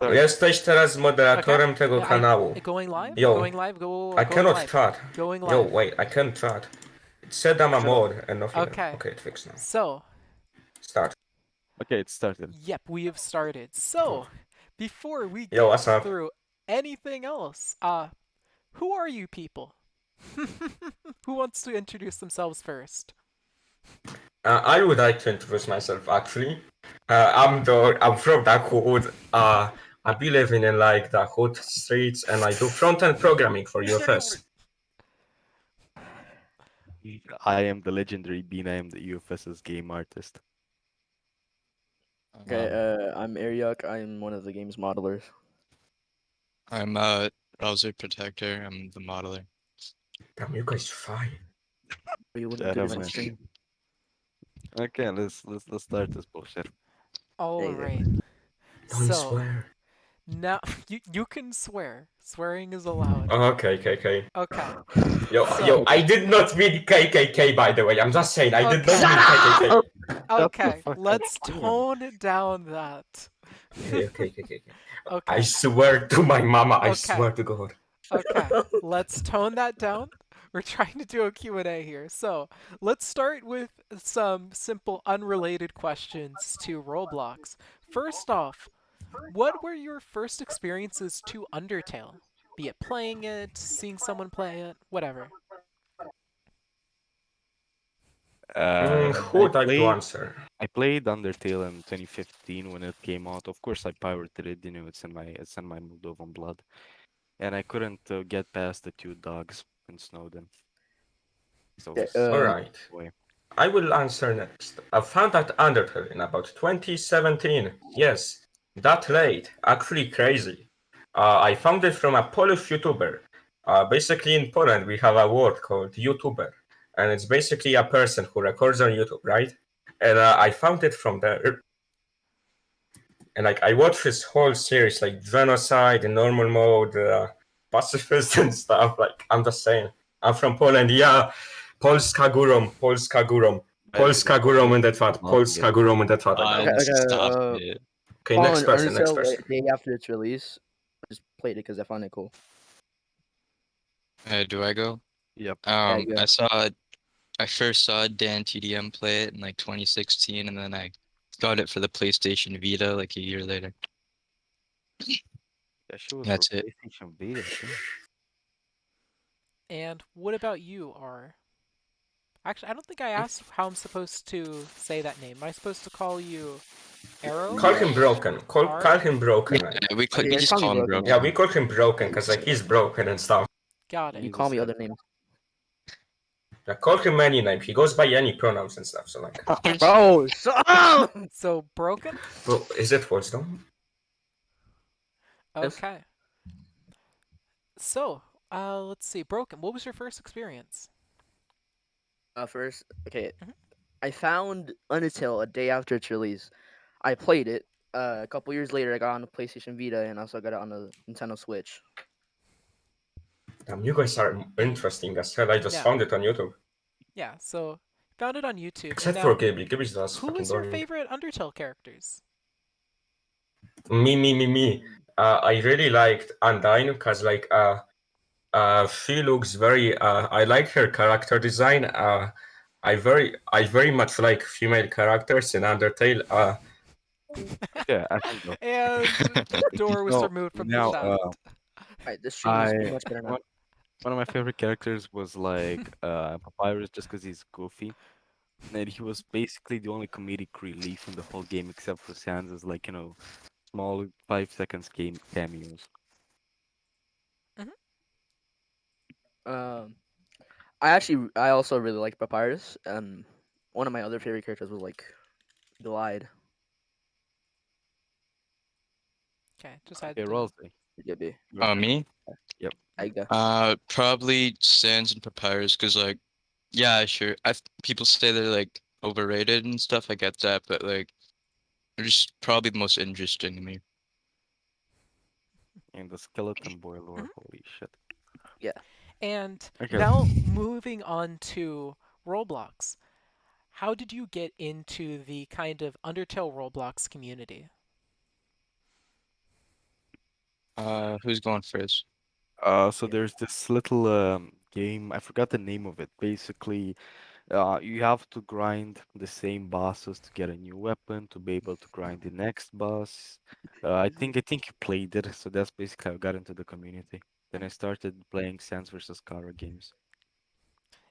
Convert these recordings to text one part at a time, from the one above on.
Sorry. Jesteś teraz moderatorem tego Yeah, kanału. going live? Yo, Going live? I Going cannot live. chat. Going Yo, live. wait, I can't chat. It said I'm a Shut up. mod and nothing. Okay. Okay, it's fixed now. So, Start. Okay, it started. yep, we have started. So, before we Yo, get what's up? through anything else, who are you people? Who wants to introduce themselves first? I would like to introduce myself actually. I'm from the hood. I be living in like the hood streets and I do front-end programming for UFS. I am the legendary Bean. I am the UFS's game artist. Okay, I'm Ariok. I'm one of the game's modelers. I'm browser protector. I'm the modeler. Damn, you guys fine. You wouldn't Shut do up, this on man. stream. Okay, let's start this bullshit. All you go. right. Don't So, swear. now you can swear. Swearing is allowed. Oh, okay. Okay. Yo, I did not mean KKK, by the way. I'm just saying, I did not Okay. mean KKK. Okay, fuck up, let's man. tone down that. Okay. I Okay. swear to my mama, I Okay. swear to God. Okay, let's tone that down. We're trying to do a Q&A here. So, let's start with some simple unrelated questions to Roblox. First off, what were your first experiences to Undertale? Be it playing it, seeing someone play it, whatever. Who would like to answer? I played Undertale in 2015 when it came out. Of course, I pirated it. You know, it's in my Moldovan blood, and I couldn't get past the two dogs in Snowden. So Yeah, Alright. way. I will answer next. I found out Undertale in about 2017. Yes, that late. Actually crazy. I found it from a Polish YouTuber. Basically in Poland we have a word called YouTuber. And it's basically a person who records on YouTube, right? And I found it from there. And like I watched this whole series, like genocide in normal mode, pacifist and stuff. Like I'm just saying, I'm from Poland. Yeah, Polska górą, Polska górą, Polska górą in that fat, Polska górą in that fat. Stop it. Okay, next person, next Undertale, person. like, day after its release, I just played it because I found it cool. Do I go? Yep. I go. first saw Dan TDM play it in like 2016, and then I got it for the PlayStation Vita like a year later. That shit was That's for it. PlayStation Vita. Too. And what about you, R? Actually, I don't think I asked how I'm supposed to say that name. Am I supposed to call you Arrow? Call him broken. Call him broken. Yeah, Like. we Yeah, just call me call him Broken. Broken. Yeah, we call him broken because like he's broken and stuff. Got it. You call me other names. Yeah, call him any name. He goes by any pronouns and stuff. So like, Bro, stop! So, broken? bro, is it wisdom? Yes. Okay. So, let's see. Broken, what was your first experience? First, okay. Mhm. I found Undertale a day after its release. I played it. A couple years later, I got on the PlayStation Vita and also got it on the Nintendo Switch. Damn, you guys are interesting as hell. I just Yeah. found it on YouTube. Yeah, so found it on YouTube. Except and for now, Ghibli. Ghibli's just who fucking was your boring. favorite Undertale characters? Me. I really liked Undyne because like she looks very I like her character design. I very much like female characters in Undertale. Yeah, I think so. And door was So, removed from now, the chat. Alright, this stream is I much better now. one of my favorite characters was like Papyrus, just because he's goofy. And he was basically the only comedic relief in the whole game, except for Sans' like small 5 seconds game cameos. I also really like Papyrus. One of my other favorite characters was like Glide. Okay, just had Okay, to... Royalty. Yeah, be. Me? I go. Probably Sans and Papyrus, because like, yeah, sure. People say they're like overrated and stuff. I get that, but like, they're just probably the most interesting to me. And the Skeleton Boy lore, holy shit. And Okay. now moving on to Roblox. How did you get into the kind of Undertale Roblox community? Who's going first? So there's this little game, I forgot the name of it. Basically, you have to grind the same bosses to get a new weapon to be able to grind the next boss. I think you played it, so that's basically how I got into the community. Then I started playing Sans versus Kara games.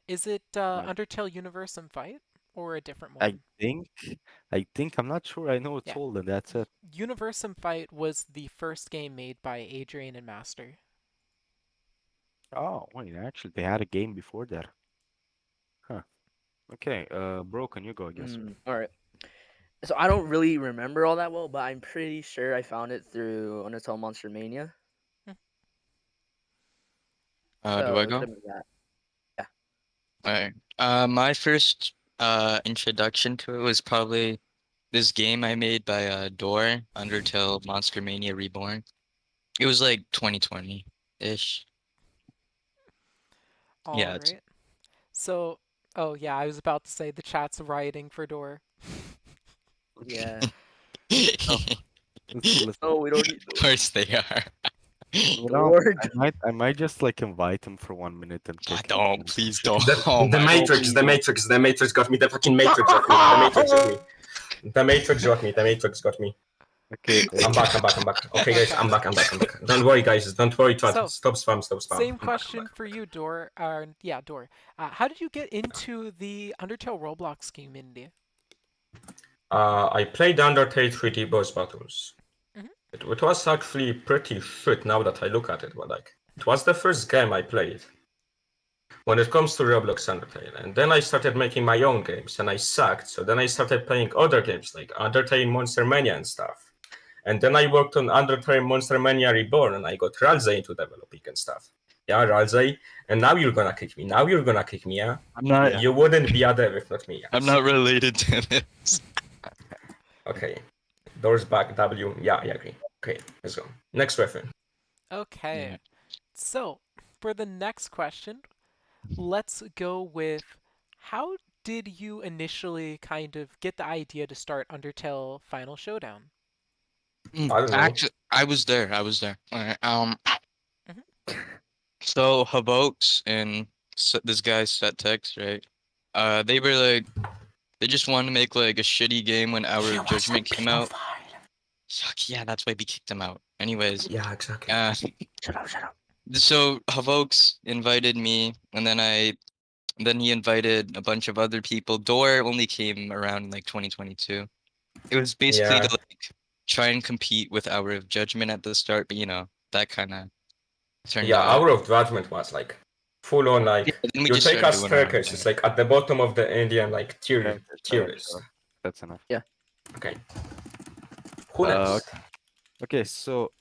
Is it Right. Undertale Universe and Fight or a different I one? think, I'm not sure. I know it's Yeah. old, and that's it. Universe and Fight was the first game made by Adrian and Master. Oh, wait, actually, they had a game before that. Huh. Okay, bro, can you go, I guess? All right. So I don't really remember all that well, but I'm pretty sure I found it through Undertale Monster Mania. Hmm. Do So I it could go? have been that. Yeah. Alright. My first introduction to it was probably this game I made by Door, Undertale Monster Mania Reborn. It was like 2020-ish. All Yeah, it's right. So, oh yeah, I was about to say the chat's rioting for Door. Yeah. Oh, listen. Oh, we don't need of course they are. You know, Door. I might just like invite him for 1 minute and Ah, kick him don't, and please shit. don't. The, Oh the my No, Matrix, please the don't. Matrix, the Matrix got me. The fucking Matrix got me. The Matrix got me. The Matrix got me. The Matrix got me. Okay, I'm back. I'm back. I'm back. Okay, guys, Okay. I'm back. I'm back. I'm back. Don't worry, guys. Don't worry, chat. So, Stop spam. Stop spam. same I'm back. I'm question back. for you, Door. Yeah, Door. How did you get into the Undertale Roblox community? I played Undertale 3D boss battles. Mhm. It was actually pretty shit now that I look at it, but like it was the first game I played when it comes to Roblox Undertale. And then I started making my own games and I sucked. So then I started playing other games like Undertale Monster Mania and stuff. And then I worked on Undertale Monster Mania Reborn and I got Ralze into developing and stuff. Yeah, Ralze. And now you're gonna kick me. Now you're gonna kick me, yeah? I'm not. Yeah. You wouldn't be a dev if not me, I'm guys. not related to this. Okay. Doors back, W. Yeah, I agree. Okay, let's go. Next question. Okay. Yeah. So, for the next question, let's go with how did you initially kind of get the idea to start Undertale Final Showdown? Mm, I don't know. Actually, I was there. I was there. All right. Mhm. So Havokes and this guy set text, right? They were like, they just wanted to make like a shitty game when Hour of Judgment came out. Yuck, yeah, that's why we kicked him out. Anyways, Yeah, exactly. uh, Shut up. Shut up. so Havokes invited me, and then he invited a bunch of other people. Door only came around in like 2022. It was basically to Yeah. like try and compete with Hour of Judgment at the start, but that kind of turned Yeah, out. Hour of Judgment was like full on Yeah, like then we you just take started a doing our own staircase, thing. it's like at the bottom of the Indian like Yeah, tier sure, list. sure. That's enough. Yeah. Okay. Who Uh, next? okay, so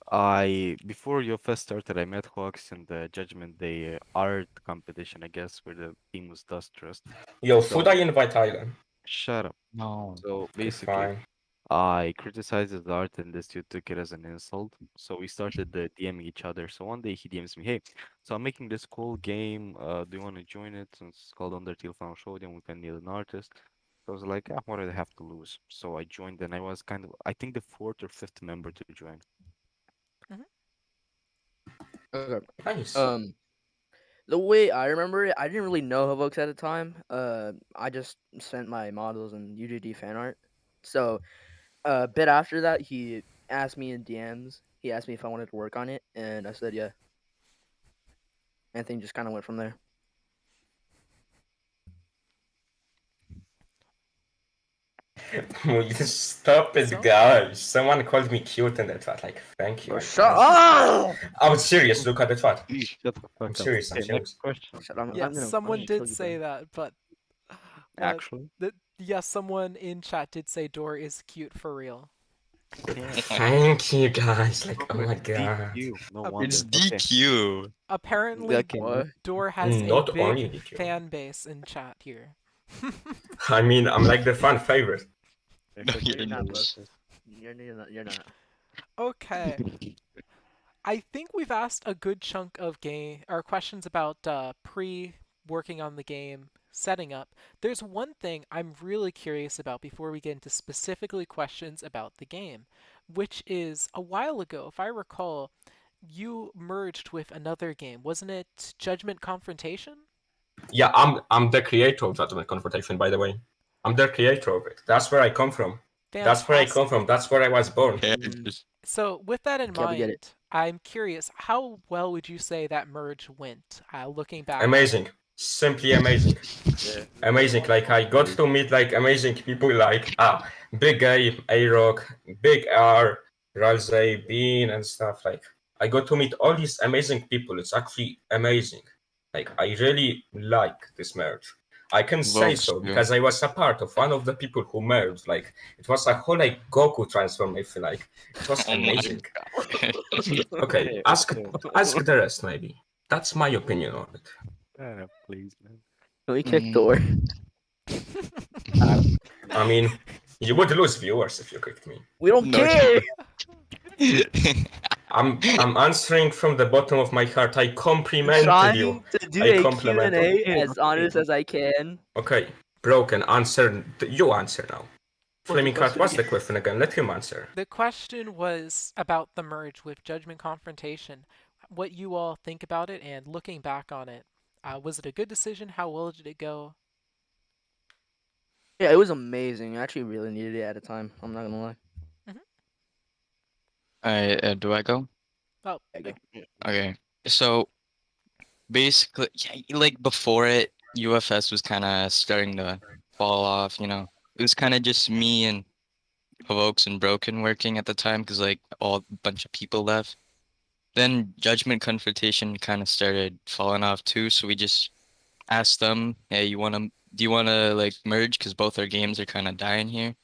before your fest started, I met Hawks in the Judgment Day art competition, I guess, where the theme was Dust Trust. Yo, should I So invite Island? shut up. No. So Okay, basically, fine. I criticized his art, and this dude took it as an insult. So we started DMing each other. So one day he DMs me, "Hey, so I'm making this cool game. Do you want to join it? Since it's called Undertale Final Showdown, we can need an artist." So I was like, "Ah, what do I have to lose?" So I joined, and I was kind of, I think, the fourth or fifth member to join. Mhm. Okay. Nice. Um, the way I remember it, I didn't really know Havokes at the time. I just sent my models and UGD fan art. So, a bit after that, he asked me in DMs. He asked me if I wanted to work on it, and I said yeah. And things just kind of went from there. Will you stop it, So, guys? Someone called me cute in the chat. Like, thank you. Oh, I shut promise. up! I'm serious. Look at the chat. Please shut the I'm fuck up. serious. I'm Okay, next serious. question. Shut up! yes, I'm someone gonna did kill you, say bro. that, but Actually, yes, someone in chat did say Door is cute for real. yeah. Thank you, guys. Like, oh Oh, my it's god. DQ. No Ap- It's wonder. Okay. DQ. Apparently, Okay. What? Door has a Not only big did you. fan base in chat here. I mean, I'm like the fan favorite. I No, hope No, you you're you're enjoy not, not. bro. this. You're not. You're not. Okay. I think we've asked a good chunk of game or questions about pre working on the game, setting up. There's one thing I'm really curious about before we get into specifically questions about the game, which is a while ago, if I recall, You merged with another game, wasn't it Judgment Confrontation? Yeah, I'm the creator of Judgment Confrontation, by the way. I'm the creator of it. That's where I come from. That's where I come Fantastic. from. That's where I was born. Yeah, Mhm. So, with that in Okay, we get it. mind, I'm curious, how well would you say that merge went, looking back on it? Amazing. Simply amazing. Yeah, Amazing. Like I got to meet like amazing people like Big A Rock, Big R, Ralsei, Bean and stuff. Like I got to meet all these amazing people. It's actually amazing. Like I really like this merge. I can say votes so too. because I was a part of one of the people who merged. Like it was a whole like Goku transformation. Like it was Oh my amazing. god. Okay, okay, ask okay. ask the rest maybe. That's my opinion on it. Please, man. Can we kick Mm. Thor? I mean, you would lose viewers if you kicked me. We don't No, care. I'm answering from the bottom of my heart. I I'm complimented you. trying to do I a complimented Q&A you. as honest as I can. Okay, broken. Answer. You answer now. What's the Flaming Cat, question what's the again? question again? Let him answer. The question was about the merge with Judgment Confrontation. What you all think about it, and looking back on it, was it a good decision? How well did it go? Yeah, it was amazing. I actually really needed it at a time. I'm not gonna lie. Hmm. Alright, do I go? Oh, There you go. Yeah. Okay. So basically, yeah, like before it, UFS was kind of starting to fall off. It was kind of just me and Provokes and Broken working at the time because like all bunch of people left. Then Judgment Confrontation kind of started falling off too, so we just asked them, "Hey, do you wanna like merge? Because both our games are kind of dying here."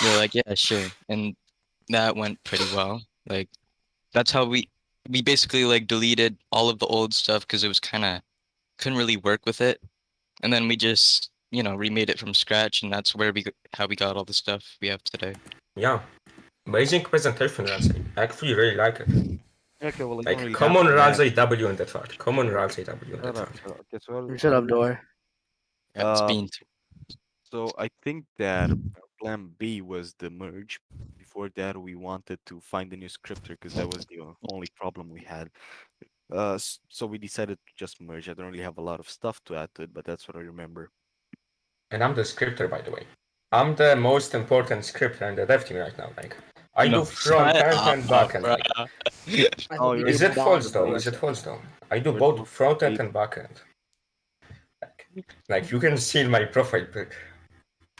They're like, "Yeah, sure," and that went pretty well. Like that's how we basically like deleted all of the old stuff because it was kind of couldn't really work with it, and then we just remade it from scratch, and that's where how we got all the stuff we have today. Yeah, amazing presentation, Ramsey. I actually really like it. Okay, well, I don't Like, really come have on, to add. Ramsey W in the chat. Come on, Ramsey W in the Shut up, chat. shut up. Okay, so Shut I up, don't really. Door. Yeah, it's Uh, been so I think that plan B was the merge. Before that, we wanted to find a new scripter because that was the only problem we had. So we decided to just merge. I don't really have a lot of stuff to add to it, but that's what I remember. And I'm the scripter, by the way. I'm the most important scripter in the dev team right now. Like, I no, do front shut end up, and back end. bro. Like, I Oh, hope you you're is do the it most false bond though? important. Is it relation. false though? I do You're the both most front end complete. and back end. Like you can see in my profile pic.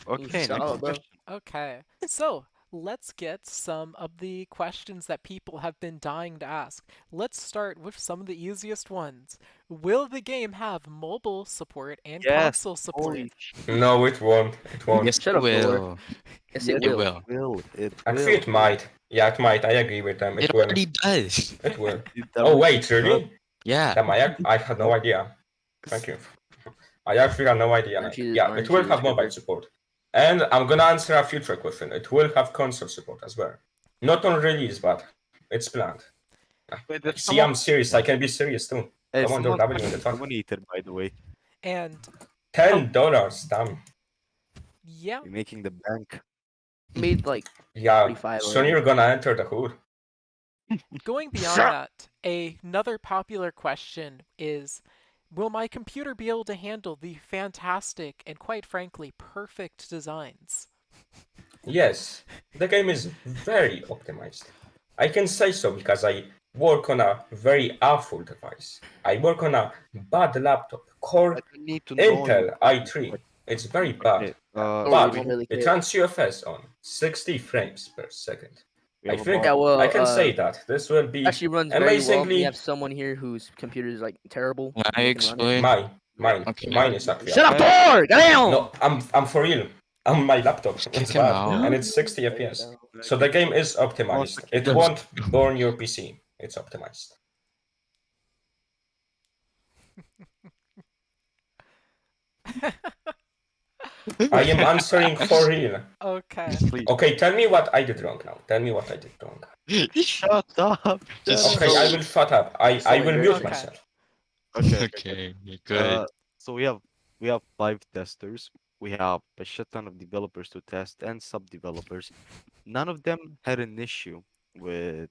Okay, Shut next up, bro. question. okay. So, let's get some of the questions that people have been dying to ask. Let's start with some of the easiest ones. Will the game have mobile support and Yes. console support? Holy sh. No, it won't. It won't. Yes, Shut it up, Door. will. Yes, Yes, it It will. will. It Actually, will. it might. Yeah, it might. I agree with them. It It will. already does. It will. It Oh already wait, does. really? Yeah. Damn, I had no idea. Thank you. I actually had no idea. Like, yeah, it Aren't will you the have mobile scripter? support. And I'm gonna answer a future question. It will have console support as well. Not on release, but it's planned. Wait, Like, did see, someone? I'm serious. I can be serious too. Hey, Come on, someone's W in the actually chat. donated, by the way. And $10. Damn. yeah, We're making the bank. Made like Yeah. 45 Soon already. you're gonna enter the hood. going beyond that, another popular question is, will my computer be able to handle the fantastic and quite frankly perfect designs? Yes, the game is very optimized. I can say so because I work on a very awful device. I work on a bad laptop, I Core don't need to know your Intel business. i3. But It's very okay. bad, Don't but even really it care. runs UFS on 60 frames per second. we I have think Yeah, about. I well, can say that this will be actually runs very well. We amazingly have someone here whose computer is like terrible. Can I And we can run it. explain? mine. Mine, Okay. mine is actually Shut up, awful. Thor! Get down! No, I'm for real. My laptop, Just kick it's him bad, out. and it's 60 FPS. So the game is optimized. Kick It him Just out. won't burn your PC. It's optimized. I am answering for real. Okay. Please. Okay, tell me what I did wrong now. Tell me what I did wrong. Shut up. Just Okay, I will shut up. I will mute Okay. myself. Okay. okay, Uh, good. so we have 5 testers. We have a shit ton of developers to test and sub developers. None of them had an issue with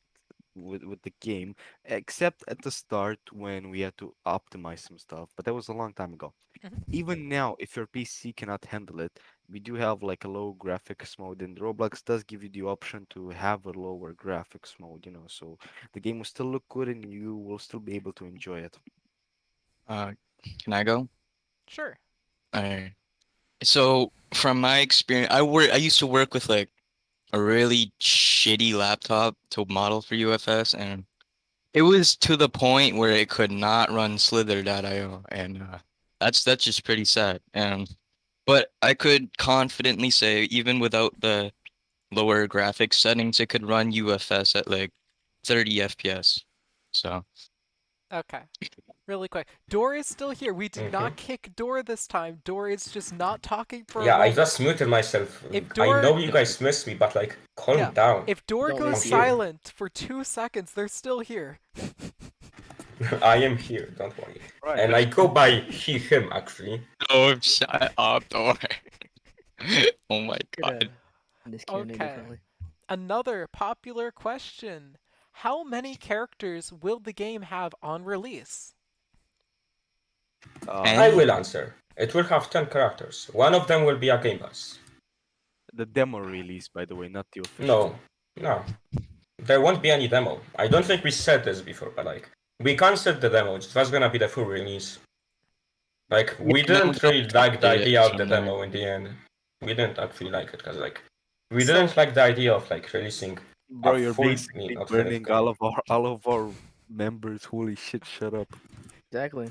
with the game, except at the start when we had to optimize some stuff, but that was a long time ago. Mhm. Even now, if your PC cannot handle it, we do have like a low graphics mode, and Roblox does give you the option to have a lower graphics mode, so the game will still look good and you will still be able to enjoy it. Uh, can I go? Sure. Alright. So from my experience, I used to work with like a really shitty laptop to model for UFS, and it was to the point where it could not run Slither.io, and that's just pretty sad. And but I could confidently say, even without the lower graphics settings, it could run UFS at like 30 FPS. So Okay. Really quick. Dor is still here. We did Mhm. not kick Dor this time. Dor is just not talking for a Yeah, I moment. just muted myself. If I Dor, know you guys miss me, but like, calm yeah, down. if Dor Don't goes I'm miss you. here. silent for 2 seconds, they're still here. I am here, don't worry. Right, And I next go question. by he, him, actually. oh, shut up, door. Oh my Could god. this QnA Okay. differently. Another popular question. How many characters will the game have on release? I The will And answer. It will have 10 characters. One of them will be a Game Pass. the demo release, by the way, not the official. No, no. There won't be any demo. I don't think we said this before, but like, we canceled the demo. It was gonna be the full release. Like, yeah, we and then we didn't really like the updated it idea of the from there. demo in the end. We didn't actually like it, because like, we So, didn't like the idea of like releasing Bro, a you're full, basically not finished burning game. all of our members. Holy shit, shut up. Exactly.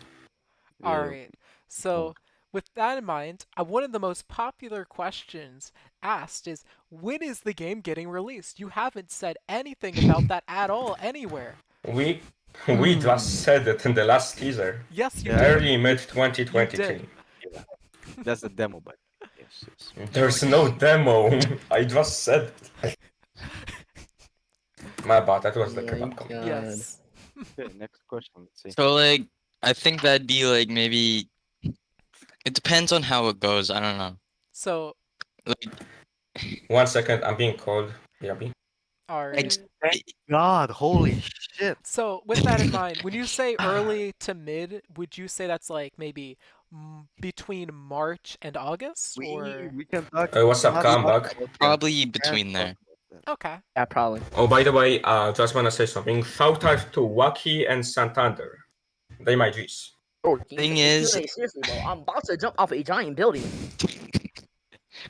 all Yeah. right. So, with that in mind, one of the most popular questions asked is when is the game getting released? You haven't said anything about that at all anywhere. We we just said it in the last teaser. Yes, you Yeah, did. Early mid You did. 2023. yeah. That's the demo, by the way. Yes, yes. There's no demo. I just said it. My bad, that was the My kebab comment. God. Yes. Okay, next question. Let's see. So like I think that'd be like maybe it depends on how it goes. I don't know. So, Like 1 second, I'm being called. BRB. all I right. j- Thank God, holy shit. So, with that in mind, when you say early to mid, would you say that's like maybe between March and August We or we can talk. What's We up, cannot talk comeback? about that. probably Can't between talk there. about that. okay. Yeah, probably. Oh, by the way, just wanna say something. Shout out to Wacky and Santander. They my G's. Bro, can you Thing take this is, QnA seriously, bro? I'm about to jump off a giant building.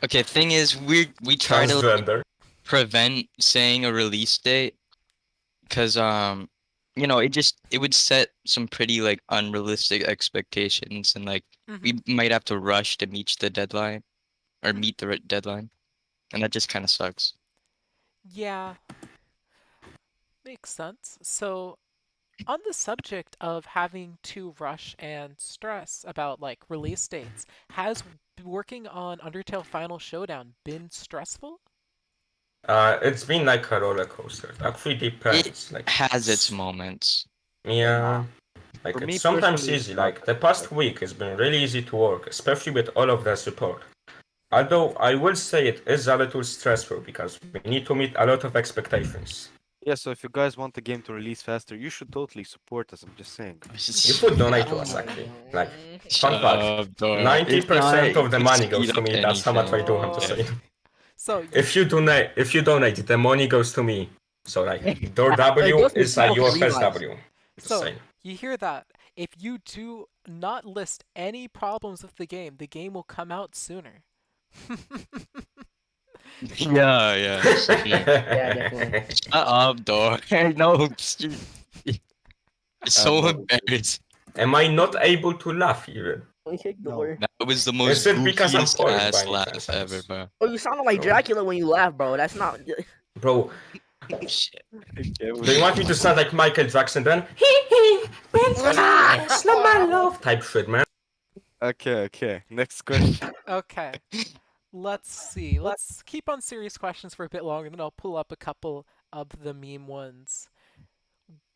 okay, thing is we try to like, Transgender. prevent saying a release date because it would set some pretty like unrealistic expectations, and like Hmm. we might have to rush to meet the deadline or Hmm. meet the deadline, and that just kind of sucks. Yeah, makes sense. So, on the subject of having to rush and stress about like release dates, has working on Undertale Final Showdown been stressful? It's been like a roller coaster. It actually It depends. Like, has its moments. yeah. For Like, it's me sometimes personally, it's easy. not Like, that the past stressful. week has been really easy to work, especially with all of the support. Although I will say it is a little stressful because we need to meet a lot of expectations. Yeah, so if you guys want the game to release faster, you should totally support us. I'm just saying. You could donate to us Oh actually. Like, my. fun Shut fact, up, dog. It's not. 90% of It the could money speed goes to up me. That's how much I anything. do have to Oh. say. So you If you donate, the money goes to me. So like, door It W goes to is a people for revives. UFSW. Just so saying. you hear that? If you do not list any problems with the game will come out sooner. Yeah, yeah. Sure. Yeah, definitely. Shut up, dog. No, it's so No, embarrassing. Am I not able to laugh even? We kicked the no. door. That was the Is most it because I'm goofiest Polish by ass any chance? laugh ever, bro. Oh, you sounded like Bro, Dracula when you laugh, bro. That's not. bro, Shit. Okay, do you want me to sound like Michael Jackson then? Hee hee, it's not my love type shit, man. okay. Next question. Okay. Let's see. Let's keep on serious questions for a bit longer, then I'll pull up a couple of the meme ones.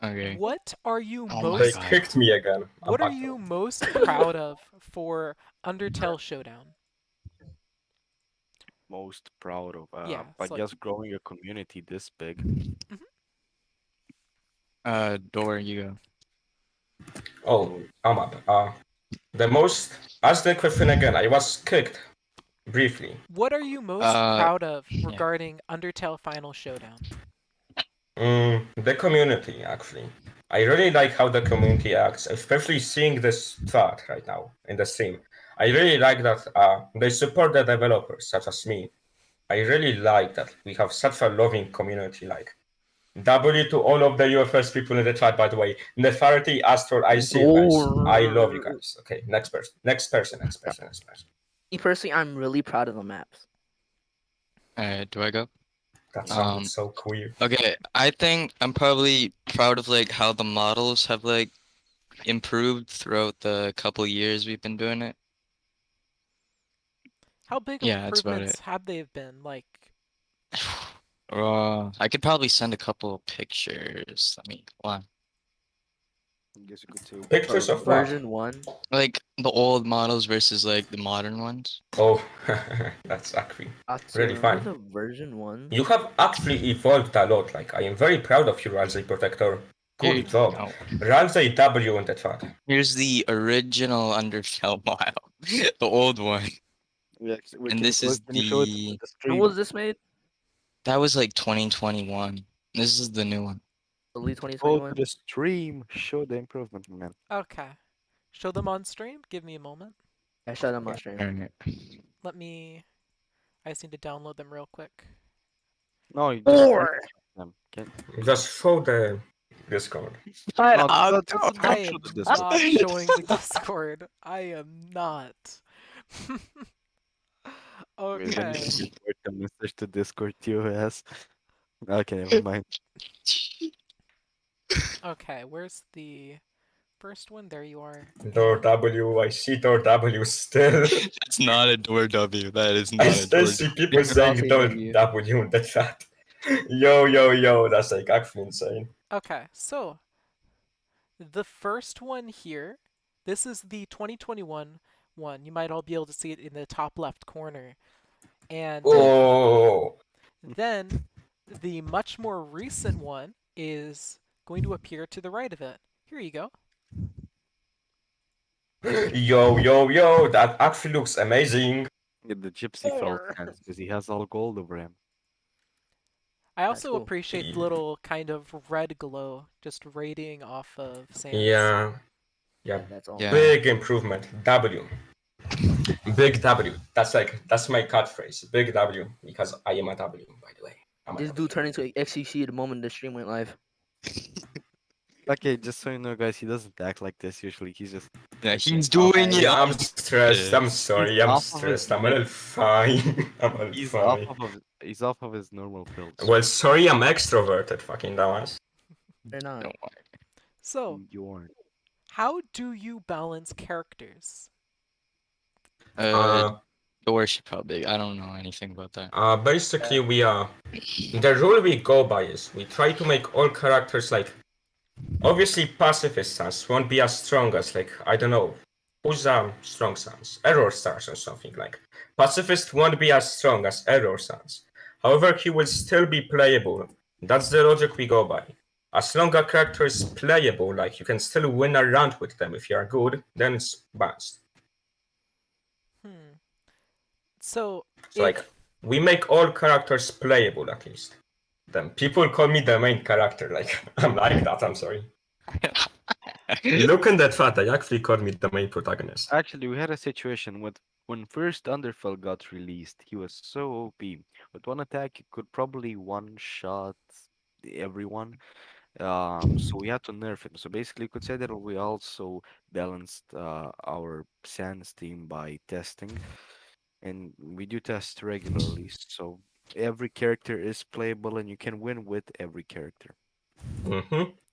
Okay. What are you Oh my They most god. kicked me again. I'm what are back you though. most proud of for Undertale Showdown? Most proud of, Yeah, I it's like guess growing a community this big. mhm. Door, you go. Oh, I'm up. The most. Ask the question again. I was kicked briefly. What are you most Uh, proud of yeah. regarding Undertale Final Showdown? The community, actually. I really like how the community acts, especially seeing this thought right now in the stream. I really like that they support the developers, such as me. I really like that we have such a loving community. Like, W to all of the UFS people in the chat, by the way. Nefarity, Astral, I see you guys. I love you Door. guys. Okay, next person. Next person, next person, next person. Me personally, I'm really proud of the maps. Do I go? That sounded so queer. Okay, I think I'm probably proud of like how the models have like improved throughout the couple years we've been doing it. How big of Yeah, that's about improvements it. have they been? Like, I could probably send a couple of pictures. Let me one. I guess you could say Pictures proud of what? Version 1. Like the old models versus like the modern ones. Oh, that's actually Atsu, really remember fun. the version 1? You have actually evolved a lot. Like, I am very proud of you, Ralsei Protector. Here, Good job. oh, Ralsei W in the chat. here's the original Undertale model, the old one, we and can this is can you show it the in the When stream? was this made? that was like 2021. This is the new one. Early Go to 2021? the stream, show the improvement, man. okay. Show them on stream? Give me a moment. I shut on my Yeah. stream. Alright. Let me. I just need to download them real quick. No, you just Or them. Can Just show the Discord. no, Oh, I don't show am the Discord. not showing the Discord. I am not. Wait, let me Okay. report the message to Discord TOS. Okay, never mind. Okay, where's the first one? There you are. Door And W, I see Door W still. That's not a door W. That is I not a still door see W. people saying say Door W. W in the chat. Yo, that's like actually insane. okay, so the first one here, this is the 2021 one. You might all be able to see it in the top left corner. And Oh, then the much more recent one is going to appear to the right of it. Here you go. yo, that actually looks amazing. Get the gypsy felt hands because he has all gold over him. I That's also cool. appreciate the little kind of red glow just radiating off of Sans. Yeah, That's all. Yeah. big improvement. W. Big W. That's my catchphrase. Big W because I am a W, by the way. I'm a This W. dude turned into an XCC the moment the stream went live. Okay, just so you know, guys, he doesn't act like this usually. He's just Yeah, Okay. he's doing it. Yeah, I'm on stressed. I'm purpose. sorry. I'm off of his stressed. I'm a little fine. I'm a little he's off fine. of he's off of his normal pills. Well, sorry, I'm extroverted, fucking dumbass. They're not. Don't worry. So, You aren't. how do you balance characters? Uh, Door should probably. I don't know anything about that. Basically, the rule we go by is we try to make all characters like, obviously pacifist stance won't be as strong as like, I don't know, who's strong stance? Error stars or something like. Pacifist won't be as strong as error stance. However, he will still be playable. That's the logic we go by. As long as a character is playable, like you can still win a round with them if you are good, then it's balanced. So, So like we make all characters playable at least. Then people call me the main character. Like I'm like that. I'm sorry. Look in that chat. They actually called me the main protagonist. Actually, we had a situation with when first Underfell got released. He was so OP. With one attack, he could probably one shot everyone. So we had to nerf him. So basically, you could say that we also balanced our Sans team by testing, and we do test regularly. So every character is playable, and you can win with every character.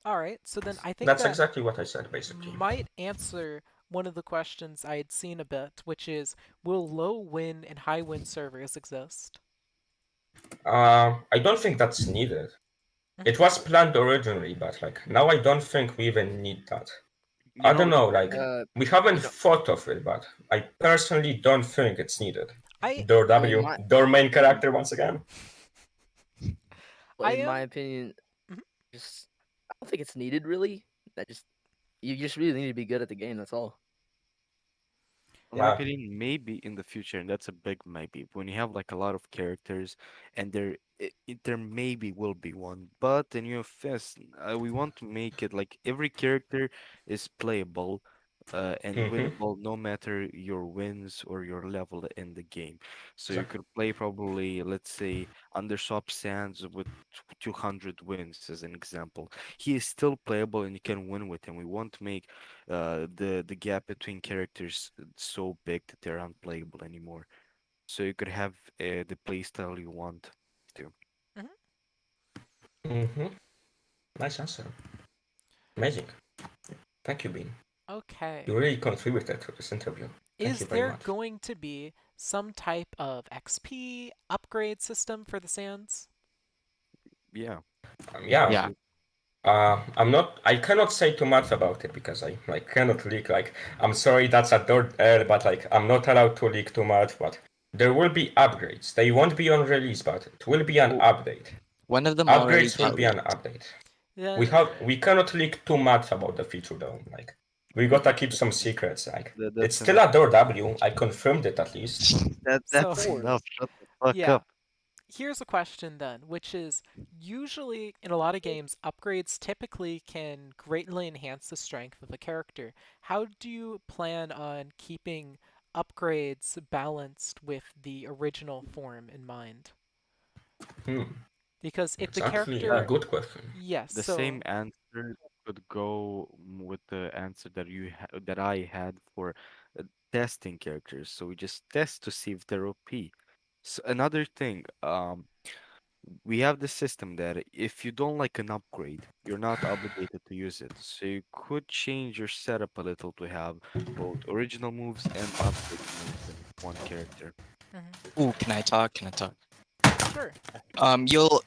all right. So then I think That's that exactly what I said, basically. might answer one of the questions I had seen a bit, which is, will low win and high win servers exist? I don't think that's needed. It was planned originally, but like now I don't think we even need that. I don't know, like we haven't thought of it, but I personally don't think it's needed. Door W, door main character once again. But in I my am- opinion, Mhm. just don't think it's needed really. You just really need to be good at the game. That's all. In my Wow. opinion, maybe in the future, and that's a big maybe, when you have like a lot of characters, and there maybe will be one, but in your fest, we want to make it like every character is playable, and Mm-hmm. winnable, no matter your wins or your level in the game. So you Exactly. could play probably, let's say, Underswap Sands with 200 wins as an example. He is still playable, and you can win with him. We want to make the gap between characters so big that they're unplayable anymore. So you could have the playstyle you want to. Mhm. Mm-hmm. Nice answer. Amazing. Thank you, Bean. Okay. You really contributed to this interview. Thank you Is very there much. going to be some type of XP upgrade system for the Sands? Yeah, Yeah. Yeah. probably. I'm not. I cannot say too much about it because I like cannot leak. Like, I'm sorry, that's a dirt air, but like, I'm not allowed to leak too much. But there will be upgrades. They won't be on release, but it will be an Well, update. one of them already Upgrades will got be an leaked. update. Then, We cannot leak too much about the feature though. Like, we gotta keep some secrets. Like, it's That's still enough. a door W. I confirmed it at least. so That's Course. enough. Shut the fuck yeah, up. here's a question then, which is usually in a lot of games, upgrades typically can greatly enhance the strength of a character. How do you plan on keeping upgrades balanced with the original form in mind? Hmm. Because if It's the actually a character, good question. yes, The same so answer could go with the answer that that I had for testing characters. So we just test to see if they're OP. So another thing, we have the system that if you don't like an upgrade, you're not obligated to use it. So you could change your setup a little to have both original moves and upgraded moves in one character. mhm, Ooh, can I talk? Can I talk? sure.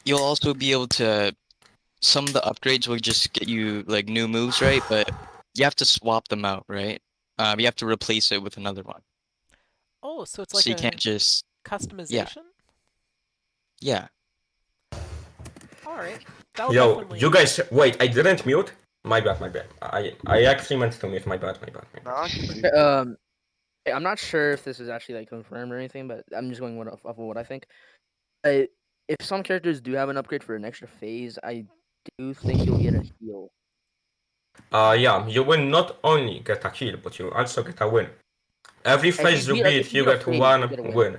You'll also be able to. Some of the upgrades will just get you like new moves, right? But you have to swap them out, right? You have to replace it with another one. Oh, so it's like So you can't a just, yeah, customization? yeah. All right. That'll Yo, you definitely. guys, wait, I didn't mute. My bad, my bad. I actually meant to mute. My bad, my bad, my bad. Nah, Okay, continue. I'm not sure if this is actually like confirmed or anything, but I'm just going off of what I think. I, if some characters do have an upgrade for an extra phase, I do think you'll get a heal. Yeah, you will not only get a kill, but you also get a win. Every phase you If beat, you you beat a get phase, you one get a win. win.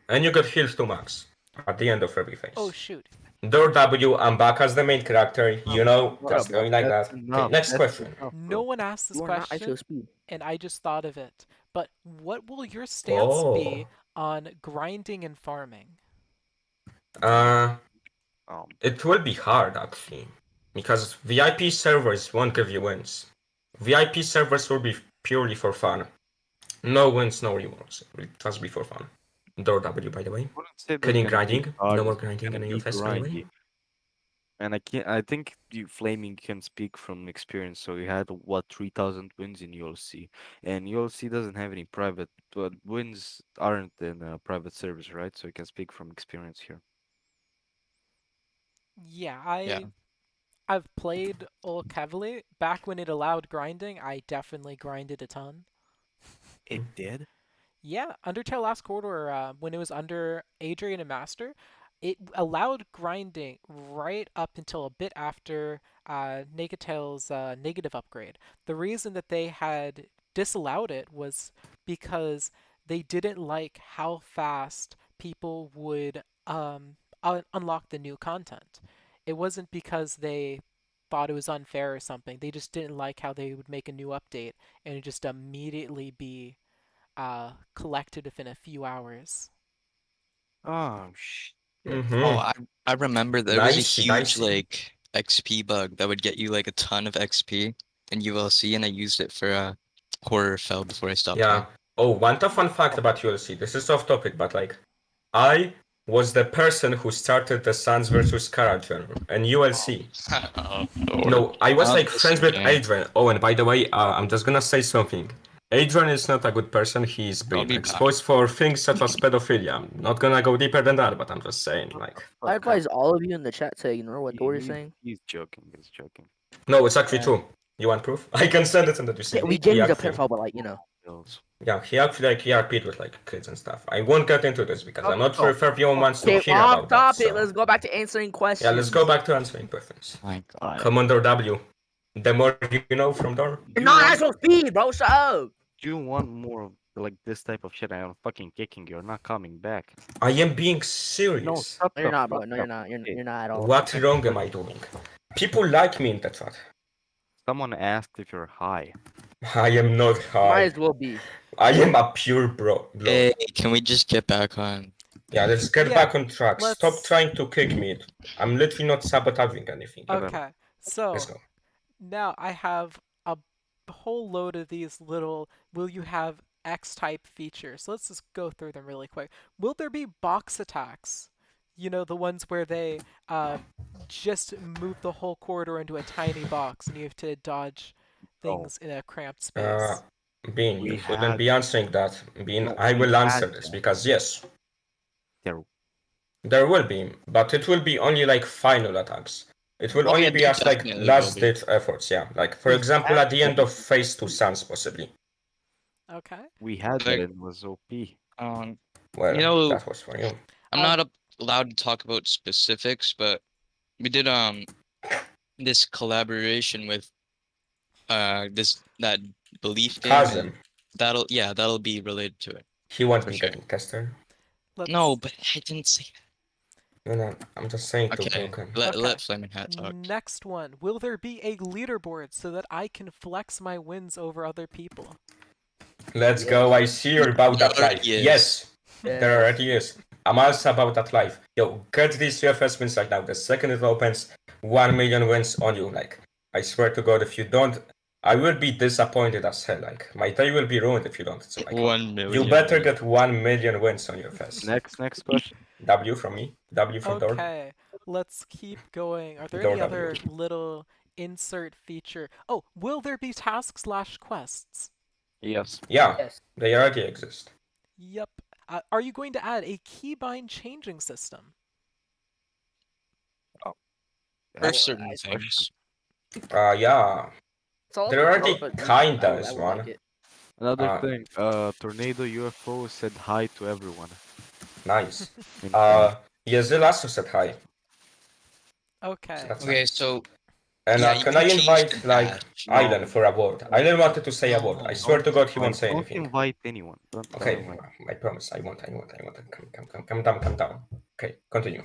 And you get heals to max at the end of every Oh, phase. shoot. Door W, I'm back as the main character, Enough, you know, enough, just going like that's that. Okay, enough. next That's question. enough, No bro. one asked this You are not ISO question, speed. and I just thought of it. But what will your stance Oh. be on grinding and farming? Uh, Um, it will be hard actually. Because VIP servers won't give you wins. VIP servers will be purely for fun. No wins, no rewards. It will just be for fun. Door W, by the way. wouldn't say they're Killing gonna be grinding. hard. No more It's grinding gonna in be AFS, by the way. grindy. And I can't. I think you Flaming can speak from experience. So you had what 3,000 wins in ULC, and ULC doesn't have any private, but wins aren't in a private service, right? So you can speak from experience here. Yeah, Yeah. I've played Ulk heavily. Back when it allowed grinding, I definitely grinded a ton. It did. Yeah, Undertale Last Corridor, when it was under Adrian and Master, it allowed grinding right up until a bit after Tail's negative upgrade. The reason that they had disallowed it was because they didn't like how fast people would unlock the new content. It wasn't because they thought it was unfair or something. They just didn't like how they would make a new update and it just immediately be collected within a few hours. Oh shit. Oh, Mm-hmm. I remember there was a Dicey, huge dicey. like XP bug that would get you like a ton of XP in ULC, and I used it for horror fell before I stopped Yeah. playing. Oh, one tough fun fact about ULC. This is off topic, but like, I was the person who started the Suns versus Kara journal and ULC. Oh, Lord. No, I was Not like this friends with again. Adrian. Oh, and by the way, I'm just gonna say something. Adrian is not a good person. He's I'll been be back. exposed for things such as pedophilia. I'm not gonna go deeper than that, but I'm just saying, Shut the like, I fuck up. advise all of you in the chat to ignore what Dory is He's saying. he's joking. He's joking. No, it's actually Yeah. true. You want proof? I can send it in the Yeah, Discord. we He gave him a actually, pedophile, but like, you know. Bills. yeah, he actually like ERP'd with like kids and stuff. I won't get into this because I'm not sure if everyone wants to Okay, hear off about that. topic. So Let's go back to answering questions. yeah, let's go back to answering questions. My God. Commander W. The more you know from Door. You're You not want, actual speed, bro. Shut up. you want more of like this type of shit? I'm fucking kicking you. You're not coming back. I am being No, serious. shut No, the you're not, bro. fuck No, up. you're not. Okay. You're not at all. What Next wrong am I question. doing? People like me in the chat. Someone asked if you're high. I am not Might high. as well be. I am a pure blood. Hey, can we just get back on? Yeah, let's get Yeah, back on track. Stop let's- trying to kick me. I'm literally not sabotaging anything. Okay, so Let's go. now I have a whole load of these little will you have X type features. Let's just go through them really quick. Will there be box attacks? You know, the ones where they just move the whole corridor into a tiny box and you have to dodge things in a cramped space. Bean, We you shouldn't had- be answering that. Bean, No, I we will answer had this that. because yes, There, there will be, but it will be only like final attacks. It will Oh, only yeah, be there as like definitely last will be. ditch efforts, yeah. Like for We example, had at the end of Phase 2 Sans, possibly. Okay. we had that. Like- It was OP. Well, You know- that was for you. I'm Um, not allowed to talk about specifics, but we did this collaboration with that belief game, Chasm. and that'll be related to it. He won't For be sure. getting tested. Let's, No, but I didn't say No, I'm just saying that. to Okay, Broken. let Okay. Flaming Hat talk. Next one. Will there be a leaderboard so that I can flex my wins over other people? Let's go. I see you're about that There life. already is. Yes, Yeah. there already is. I'm also about that life. Yo, get these UFS wins right now. The second it opens, 1 million wins on you. Like, I swear to God, if you don't, I will be disappointed as hell. Like, my day will be ruined if you don't. So, like, 1 million. you better get 1 million wins on your face. Next question. W from me. W from Dord. Okay, let's keep going. Are there Door any W. other little insert feature? Oh, will there be tasks/quests? Yes. Yeah, Yes. they already exist. Yep. Are you going to add a keybind changing system? For Oh, certain I- things. Yeah. It's all There up to already you, but kinda I would is like one. it. Another Uh, thing. Tornado UFO said hi to everyone. Nice. in chat. Yazil also said hi. Okay. That's Okay, nice. so And yeah, you can can I change invite the like badge. No. Island for a word? Island wanted to say a word. I swear to God he won't say Don't anything. invite anyone. Don't tell Okay, him, like, I promise. I won't. Come down. Okay, continue.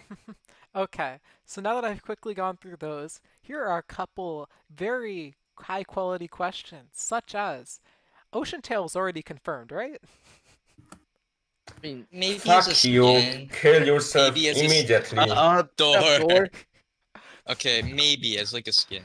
Okay, so now that I've quickly gone through those, here are a couple very high quality questions, such as Ocean Tail's already confirmed, right? I mean, maybe Fuck as a you. skin. Kill yourself Maybe as a immediately. Door. door. Okay, maybe as like a skin.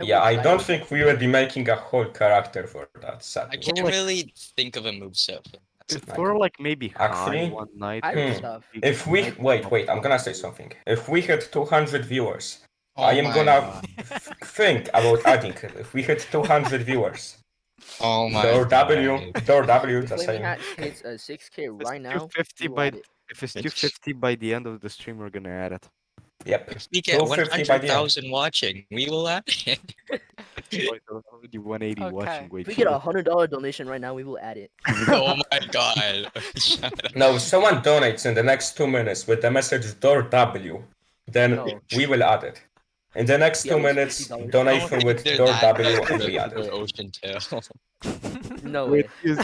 Yeah, I don't think we will be making a whole character for that. I Sadly. can't like- really think of a moveset. That's if it. we're like maybe high Actually, one night. I or do Hmm. stuff. we If we might wait, I'm pop gonna up. say something. If we hit 200 viewers, Oh I am my gonna God. think about adding. If we hit 200 viewers, Oh my Door W, God. Door W, If just Flaming saying. Hat hits 6K If it's right now, 250 we will by add it. if it's 250 by the end of the stream, we're gonna add it. Yep. If we get 250 by the end. 100,000 watching, we will add it. Oh, there's already 180 Okay. watching. Wait, If we get shit. a $100 donation right now, we will add it. Oh my God. Shut up. No, if someone donates in the next 2 minutes with the message Door W, then No. we will add it. In the next Yeah, 2 it was minutes, $50. donation Don't with think they're Door that W and desperate we add for it. Ocean Tail. No Wait, way. is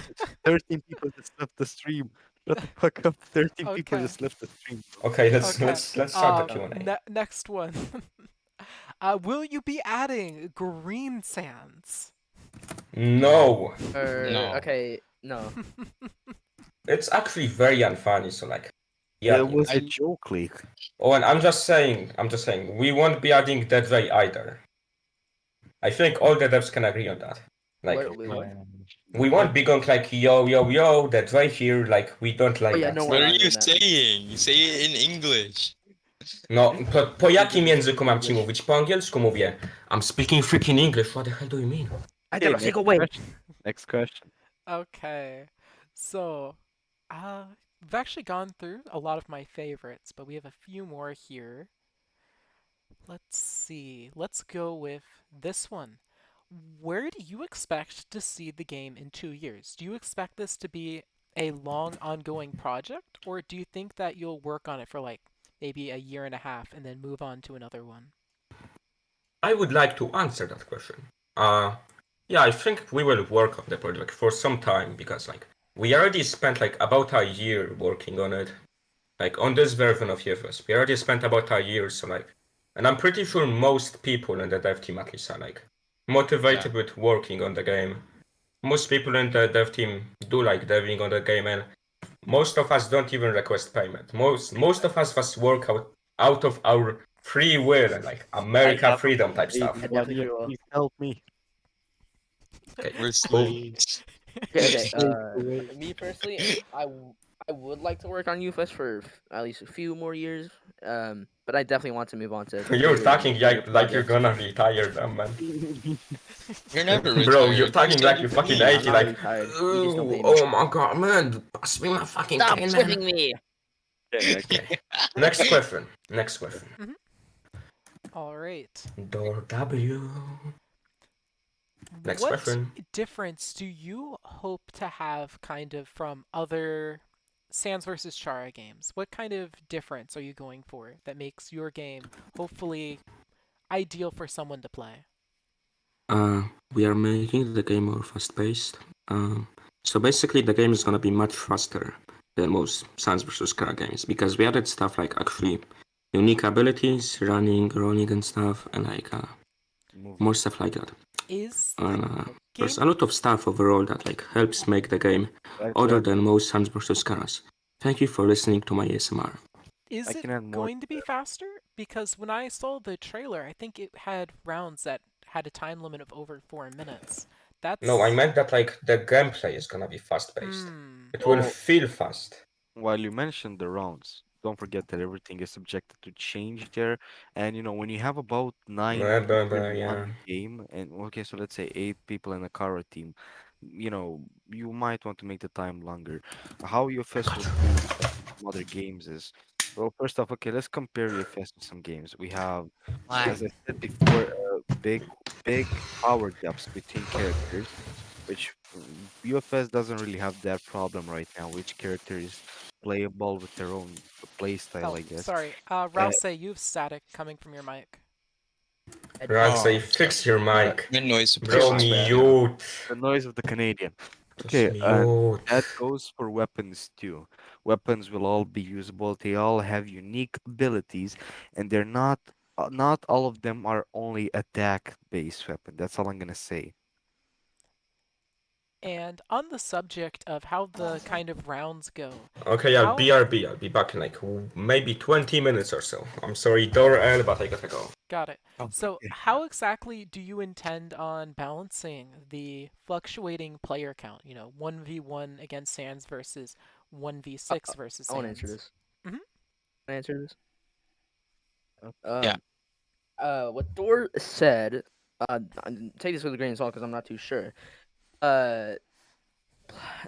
13 people just left the stream. Shut the fuck up. 13 people Okay. just left the stream. Okay, let's Okay, let's start the um, Q&A. Next one. Will you be adding green sands? No, No. Okay, no. it's actually very unfunny. So like, yeah. It was a I- joke, leak. Oh, and I'm just saying, we won't be adding Dead Ray either. I think all the devs can agree on that. Like, What? we won't be going like, yo, Dead Ray here. Like, we don't like Oh, yeah, that. no What one are added you that. saying? Say it in English. No, po jakim języku mam ci mówić? Po angielsku mówię. I'm speaking freaking English. What the hell do you mean? I Okay, never take away. Next question. Okay, so we've actually gone through a lot of my favorites, but we have a few more here. Let's see. Let's go with this one. Where do you expect to see the game in 2 years? Do you expect this to be a long ongoing project, or do you think that you'll work on it for like maybe a year and a half and then move on to another one? I would like to answer that question. Uh, yeah, I think we will work on the project for some time because like we already spent like about a year working on it. Like on this version of UFS, we already spent about a year, so like, and I'm pretty sure most people in the dev team at least are like Yeah. motivated with working on the game. Most people in the dev team do like deving on the game, and most of us don't even request payment. Most of us just work out of our free will and like I America have freedom type paid stuff. I one definitely year. pretty well. Please help me. Okay, We're cool. slaves. Okay, okay. Slave away. Me personally, I would like to work on UFS for at least a few more years. But I definitely want to move on to You're bigger and talking bigger like you're projects. gonna retire them, man. You're never Bro, you're retired. You talking still like need you're to fucking eat. I'm 80, not like, retired. You just don't oh, pay me. oh my god, man, pass me my fucking Stop cane, man. chipping me. Okay, Okay, next question. Next question. Mhm. All right. Door W. Next What question. difference do you hope to have kind of from other Sans versus Chara games? What kind of difference are you going for that makes your game hopefully ideal for someone to play? Uh, we are making the game more fast-paced. So basically, the game is gonna be much faster than most Sans vs. Kara games because we added stuff like actually unique abilities, running, rolling, and stuff, and like more Movement. stuff like that. Is the Uh, there's a game lot of stuff overall that like helps make the game Right, other right. than most Sans vs. Karas. Thank you for listening to my ASMR. I is it can add more to going to be that. faster? Because when I saw the trailer, I think it had rounds that had a time limit of over 4 minutes. No, I That's meant that like the gameplay is gonna be fast-paced. hmm. It will Well, feel fast. while you mentioned the rounds, don't forget that everything is subjected to change there. And when you have about nine people in Yeah. one game, and okay, so let's say 8 people in a Kara team, you might want to make the time longer. How UFS will do some other games is, well, first off, okay, let's compare UFS to some games. We have, Why? as I said before, big power gaps between characters, which UFS doesn't really have that problem right now. Which character is playable with their own play style, Oh, I guess. sorry. Uh, Rouse, you have static coming from your mic. Right, say Oh, sorry. fix your mic. My noise okay, Bro, suppression's my bad. bad now. mute. The noise of the Canadian. Just Okay, and mute. that goes for weapons too. Weapons will all be usable. They all have unique abilities, and they're not all of them are only attack-based weapon. That's all I'm gonna say. And on the subject of how the kind of rounds go, Okay, I'll how BRB. I'll be back in like maybe 20 minutes or so. I'm sorry, door L, but I gotta go. got it. Oh, So, okay. how exactly do you intend on balancing the fluctuating player count? 1v1 against Sans versus Uh, 1v6 versus I want to answer Sans. this. Hmm. Can I answer this? Yeah. Um, what Dor said. Take this with a grain of salt because I'm not too sure. Uh,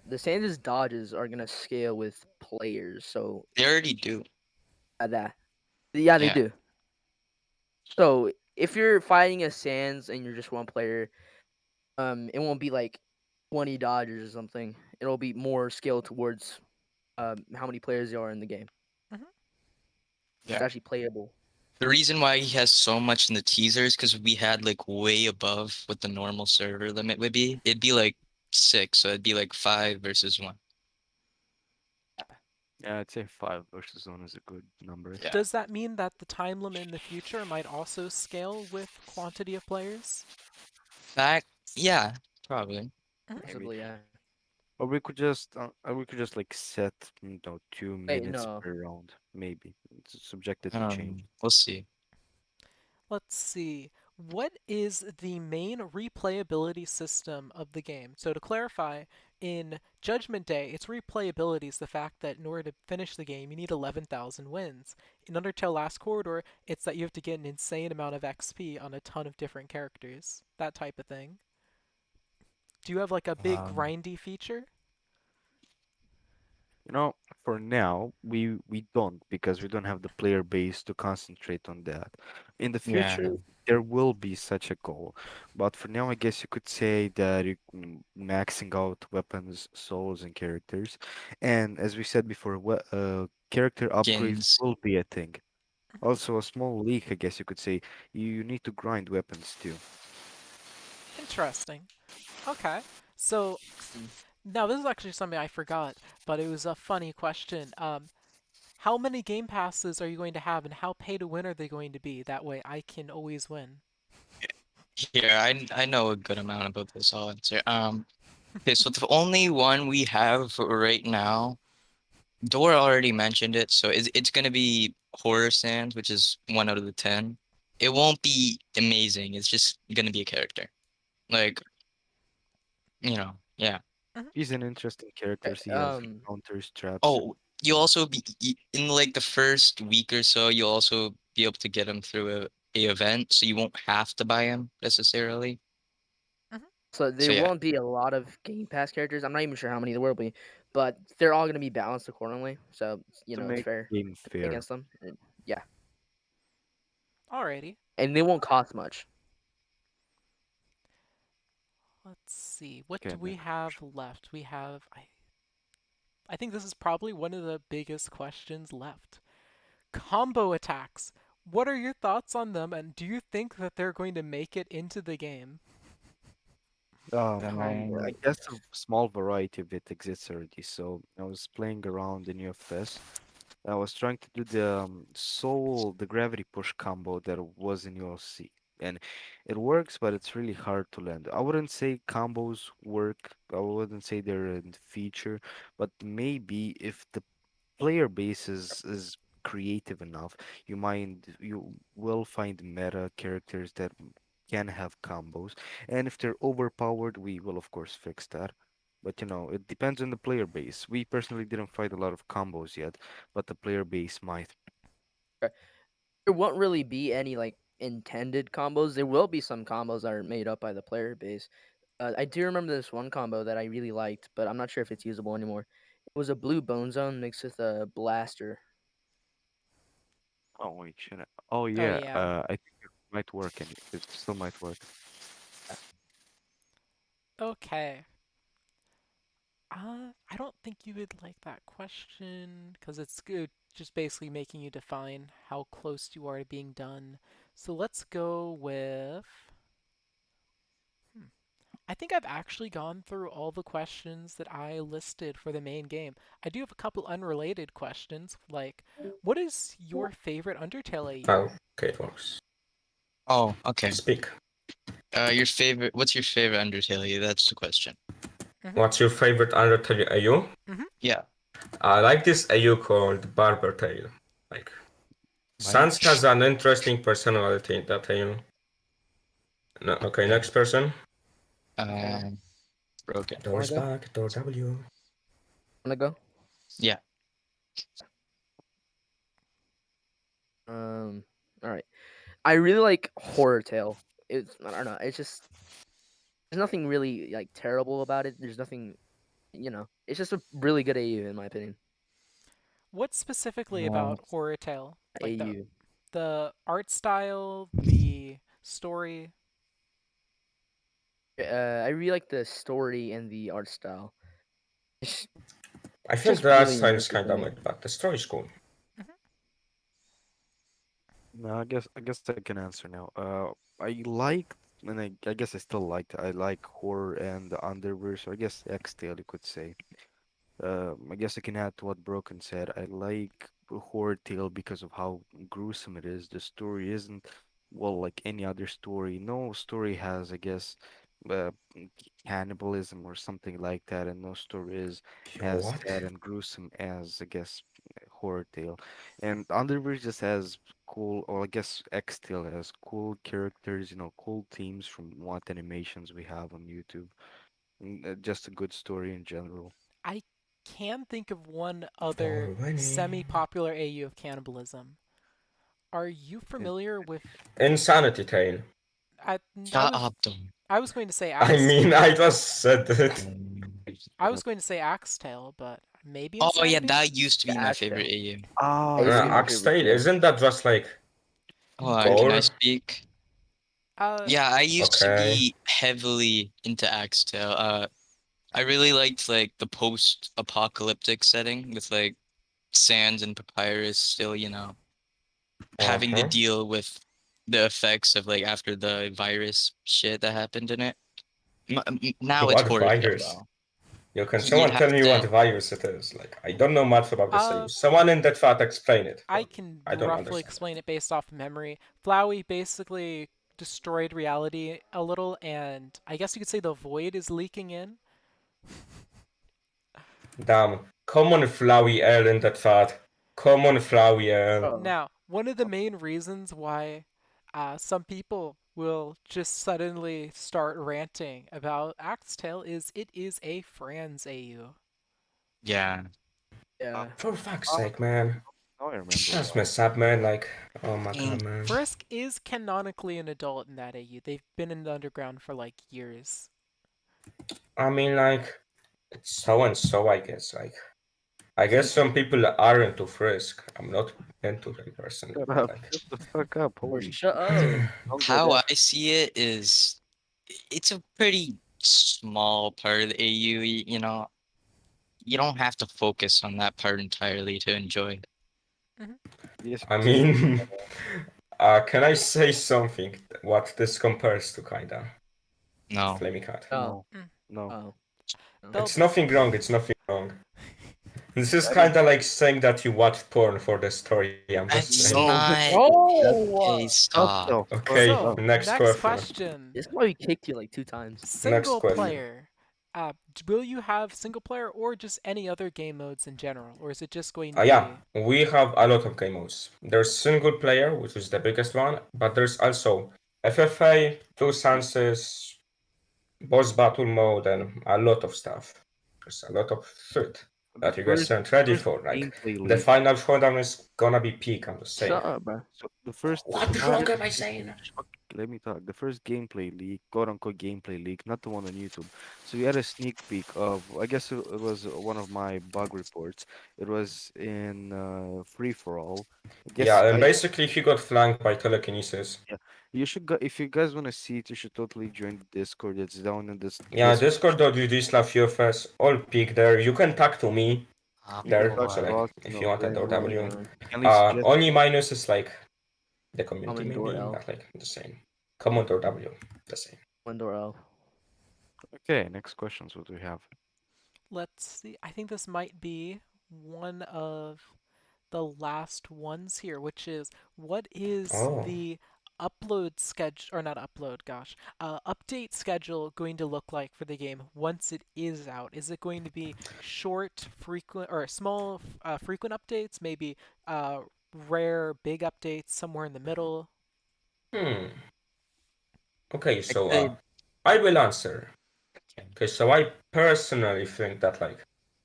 the Sanders dodges are gonna scale with players, so They already do. that yeah they Yeah. do. So if you're fighting a Sands and you're just one player, it won't be like 20 dodgers or something. It'll be more scaled towards how many players there are in the game. Hmm. It's Yeah. actually playable. The reason why he has so much in the teaser is because we had like way above what the normal server limit would be. It'd be like 6, so it'd be like 5 versus 1. Yeah, I'd say 5 versus 1 is a good number. Yeah. Does that mean that the time limit in the future might also scale with quantity of players? Fact, yeah, probably. Maybe. Possibly, yeah. Or we could just like set 2 minutes No. per round. Maybe it's subjected I to don't know. change. We'll see. Let's see. What is the main replayability system of the game? So to clarify, in Judgment Day, its replayability is the fact that in order to finish the game, you need 11,000 wins. In Undertale Last Corridor, it's that you have to get an insane amount of XP on a ton of different characters. That type of thing. Do you have like a big Um, grindy feature? You know, for now, we don't because we don't have the player base to concentrate on that. In the Yeah. future, there will be such a goal, but for now, I guess you could say that you maxing out weapons, souls, and characters. And as we said before, character upgrades Skins. will be a thing. Also, a small leak, I guess you could say, you need to grind weapons too. Interesting. Okay. So now this is actually something I forgot, but it was a funny question. How many game passes are you going to have, and how pay to win are they going to be? That way, I can always win. Here, I know a good amount about this. I'll answer. Okay, so the only one we have right now, Dora already mentioned it, so it's gonna be Horror Sands, which is 1 out of the 10. It won't be amazing. It's just gonna be a character. Like, yeah. Mhm. He's an interesting character. He has Um, counters, traps, and Oh, you also be in like the first week or so, you'll also be able to get him through a event, so you won't have to buy him necessarily. Mhm. so So there yeah, won't be a lot of Game Pass characters. I'm not even sure how many there will be, but they're all going to be balanced accordingly. So to it's make fair the game to play fair. against them. And, yeah, Alrighty. and they won't cost much. Let's see. What Okay, do we next have question. left? I think this is probably one of the biggest questions left. Combo attacks. What are your thoughts on them, and do you think that they're going to make it into the game? I um, guess a small variety of it exists already. So I was playing around in UFS. I was trying to do the gravity push combo that was in UFC. And it works, but it's really hard to land. I wouldn't say combos work. I wouldn't say they're a feature, but maybe if the player base is creative enough, you will find meta characters that can have combos, and if they're overpowered, we will of course fix that. But it depends on the player base. We personally didn't find a lot of combos yet, but the player base might. There won't really be any like intended combos. There will be some combos that are made up by the player base. I do remember this one combo that I really liked, but I'm not sure if it's usable anymore. It was a blue bone zone mixed with a blaster. Oh wait, should I? Oh Oh, yeah, yeah. I think it might work, and it still might work. Okay. I don't think you would like that question because it's good, just basically making you define how close you are to being done. So let's go with. Hmm. I think I've actually gone through all the questions that I listed for the main game. I do have a couple unrelated questions, like, what is your favorite Undertale AU? Oh, okay, it works. oh, okay. Speak. What's your favorite Undertale? Yeah, that's the question. Mm-hmm. What's your favorite Undertale AU? Mm-hmm. Yeah. I like this AU called Barber Tail. Like, Mine. Sans has an interesting personality in that AU. No, okay, Okay. next person. Okay, Um, Broken. wanna Doors go? back, door W. Wanna go? Yeah. Um, all right. I really like Horror Tale. It's I don't know. It's just there's nothing really like terrible about it. There's nothing, It's just a really good AU in my opinion. What specifically Uh, about Horror Tale? Like the AU. the art style, the story? I really like the story and the art style. It's I think just the art really style is immersive kind for of me. mid, but the story is cool. Mhm. No, I guess I can answer now. I liked, and I guess I still liked. I like horror and the underverse. So I guess X-Tale, you could say. I guess I can add to what Broken said. I like Horror Tale because of how gruesome it is. The story isn't, well, like any other story. No story has, I guess, cannibalism or something like that, and no story is as What? sad and gruesome as, I guess, Horror Tale. And Underverse just has cool, or I guess X Tale has cool characters, cool themes from what animations we have on YouTube. Just a good story in general. I can think of one other For winning. semi-popular AU of cannibalism. Are you familiar with? Insanity Tale. I, I shut was up, Dom. I was going to say I axe. mean, I just said it. I was going to say axe tail, but maybe Oh yeah, Insanity. that used to be my Ash favorite Tail. AU. Ah, Hey, that's see, my favorite Axtale, too. isn't that just like Hold on, can I gore? speak? Uh, Yeah, I used to Okay. be heavily into Axtale. I really liked like the post-apocalyptic setting with like Sans and Papyrus still, having to Uh-huh. deal with the effects of like after the virus shit that happened in it. Now it's What horror show virus? though. You can You'd someone tell have me what to. virus it is? Like I don't know much about this. uh, Someone in that chat explain it for I me. can I don't roughly understand. explain it based off memory. Flowey basically destroyed reality a little, and I guess you could say the void is leaking in. Damn. Come on, Flowey L in that chat. Come on, Flowey L. Oh, Now, one of the main reasons why some people will just suddenly start ranting about Axtale is it is a Franz AU. Yeah. yeah. For fuck's Ah, sake, man. now I remember That's why. messed up, man. Like, oh my Mm, god, man. Frisk is canonically an adult in that AU. They've been in the underground for like years. I mean, like, it's so and so, I guess. Like, I guess some people are into Frisk. I'm not into it personally, Shut but up. like, Shut the fuck up. Or Holy shut shit. up. Don't go How there. I see it is, it's a pretty small part of the AU, You don't have to focus on that part entirely to enjoy it. Yes, I yes. mean, can I say something? What this compares to, kinda? No. Flaming Cat. No. No. No. Oh. No. They'll It's nothing wrong. It's nothing wrong. This is That is kind of like saying that you watch porn for the story. I'm just That's saying. no. not. Oh! Okay, Shut stop. the fuck Okay, So, up. next next question. question. This is why we kicked you like 2 times. Next Single question. player. Will you have single player or just any other game modes in general? Or is it just going to Yeah, be. we have a lot of game modes. There's single player, which is the biggest one, but there's also FFA, two senses, boss battle mode, and a lot of stuff. There's a lot of shit The that you guys first aren't ready first for. Like gameplay the leak. final showdown is gonna be peak. I'm just saying. Shut up, bro. So the first What not wrong am I saying? fuck, let me talk. The first gameplay leak, quote unquote gameplay leak, not the one on YouTube. So we had a sneak peek of, I guess it was one of my bug reports. It was in free for all. I guess Yeah, and I basically he got flanked by telekinesis. yeah. You should go if you guys want to see it. You should totally join the Discord. It's down in this Yeah, description. discord.gg/UFS, all peak there. You can talk to me You can there. talk So to like, Apo. us. if you want a Wait, door hold W. on. You can leave suggestions. Only minus is like the community Common door maybe, L. but like the same. Common door W, the same. One door L. Okay, next questions. What do we have? Let's see. I think this might be one of the last ones here, which is what is Oh. the upload schedule, or not upload, gosh, update schedule going to look like for the game once it is out? Is it going to be short, frequent, or small, frequent updates, maybe rare, big updates, somewhere in the middle? Hmm. Okay, I'd so say, I will answer. Okay, so I personally think that like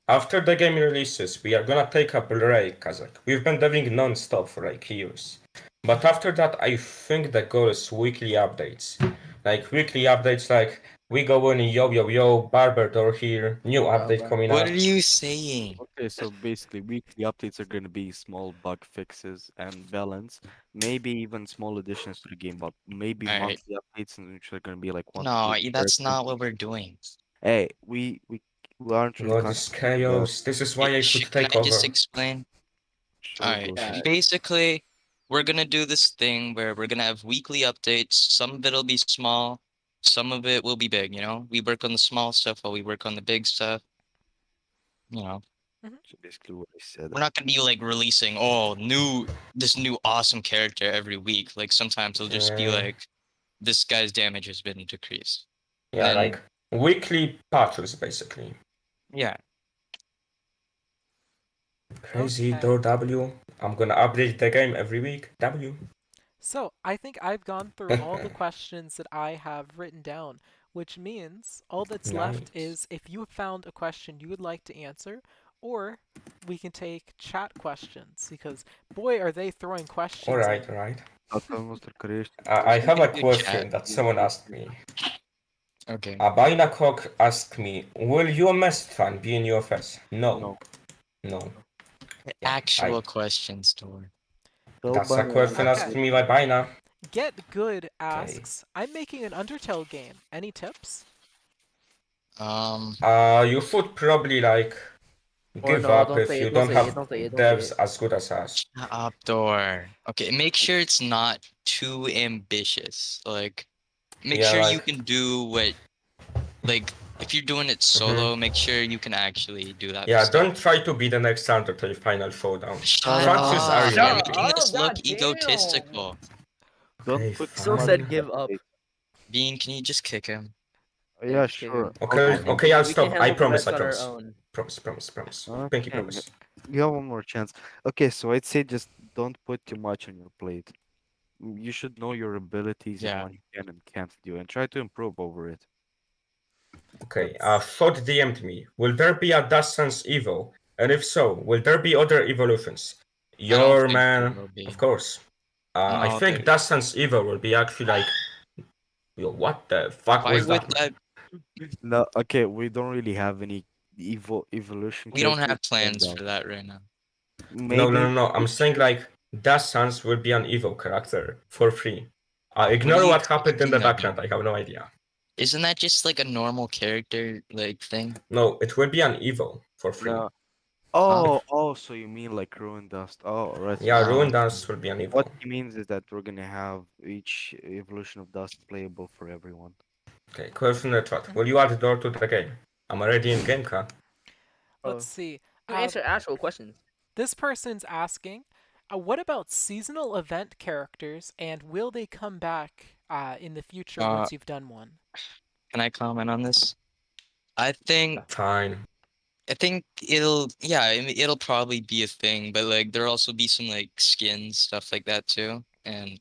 after the game releases, we are gonna take a break, cause like we've been deving non-stop for like years. But after that, I think the goal is weekly updates. Like weekly updates, like we go in yo yo yo, barber door here, new Door L, update bro. coming what up. are you saying? Okay, so basically, weekly updates are going to be small bug fixes and balance, maybe even small additions to the game, but maybe All right. monthly updates, in which are going to be like one to No, two that's characters. not what we're doing. Hey, we aren't really God, this concentrating on that. chaos. This is why I could Can I take just over. explain? All Sure, right. go Yeah. ahead. Basically, we're gonna do this thing where we're gonna have weekly updates. Some of it'll be small, some of it will be big, We work on the small stuff while we work on the big stuff. You know, So basically, what I said. we're not gonna be like releasing, oh, this new awesome character every week. Like sometimes it'll just be Uh, like, this guy's damage has been decreased. And yeah, then, like weekly patches basically. yeah. Crazy Okay. door W. I'm gonna update the game every week. W. So, I think I've gone through all the questions that I have written down, which means all that's left Nice. is if you found a question you would like to answer, or we can take chat questions, because boy, are they throwing questions Alright, in. alright. Autonomous creation. I have We a can do question chat. that someone asked me. Okay. Abinakok asked me, will you a Mest fan be in UFS? No. No. No. Actual questions, Tor. That's a question asked Okay. me by Bina. Get Good Okay. asks, I'm making an Undertale game. Any tips? You should probably like Or give no, up don't if say you it, don't don't say it, have don't say it, don't say devs it. as good as us. Shut up, Tor. Okay, make sure it's not too ambitious. Like, make Yeah, sure you like can do what, like, if you're doing it solo, make sure you can actually do that yeah, stuff. don't try to be the next Undertale Final Showdown. Shut Chances are up! you You're won't be. making us look God damn! egotistical. Don't Okay, put too Still much fine. said give up. Bean, can you just kick him? Yeah, Yeah, just kick sure. him. Okay, Okay. okay, I'll We can stop. I handle the promise, rest I on our promise. own. Promise. Pinky Okay. promise. You have one more chance. Okay, so I'd say just don't put too much on your plate. You should know your abilities and Yeah. what you can and can't do, and try to improve over it. Okay, Let's- Thought DM'd me. Will there be a Dustance Evo? And if so, will there be other evolutions? I don't Your think there man, will be. of course. I No, think Dustance Evo will be actually like. Yo, what the fuck why was would that? that? No, okay, we don't really have any evolution We don't characters have planned plans out. for that right now. No, Maybe no, in no, the no. I'm saying future. like Dustance will be an Evo character for free. What are Ignore you what happened in the speaking about? background. I have no idea. Isn't that just like a normal character like thing? No, it will be an Evo for free. No. Huh? Oh, so you mean like Ruin Dust? Oh, right. Yeah, Ruin Oh, Dance will be an What Evo. he means is that we're gonna have each evolution of Dust playable for everyone. Okay, question in the chat. Mhm. Will you add door to the game? I'm already in game car. Let's see. Answer actual questions. This person's asking, what about seasonal event characters, and will they come back in the future Uh, once you've done one? can I comment on this? I think Fine. it'll probably be a thing, but like there'll also be some like skins, stuff like that too. And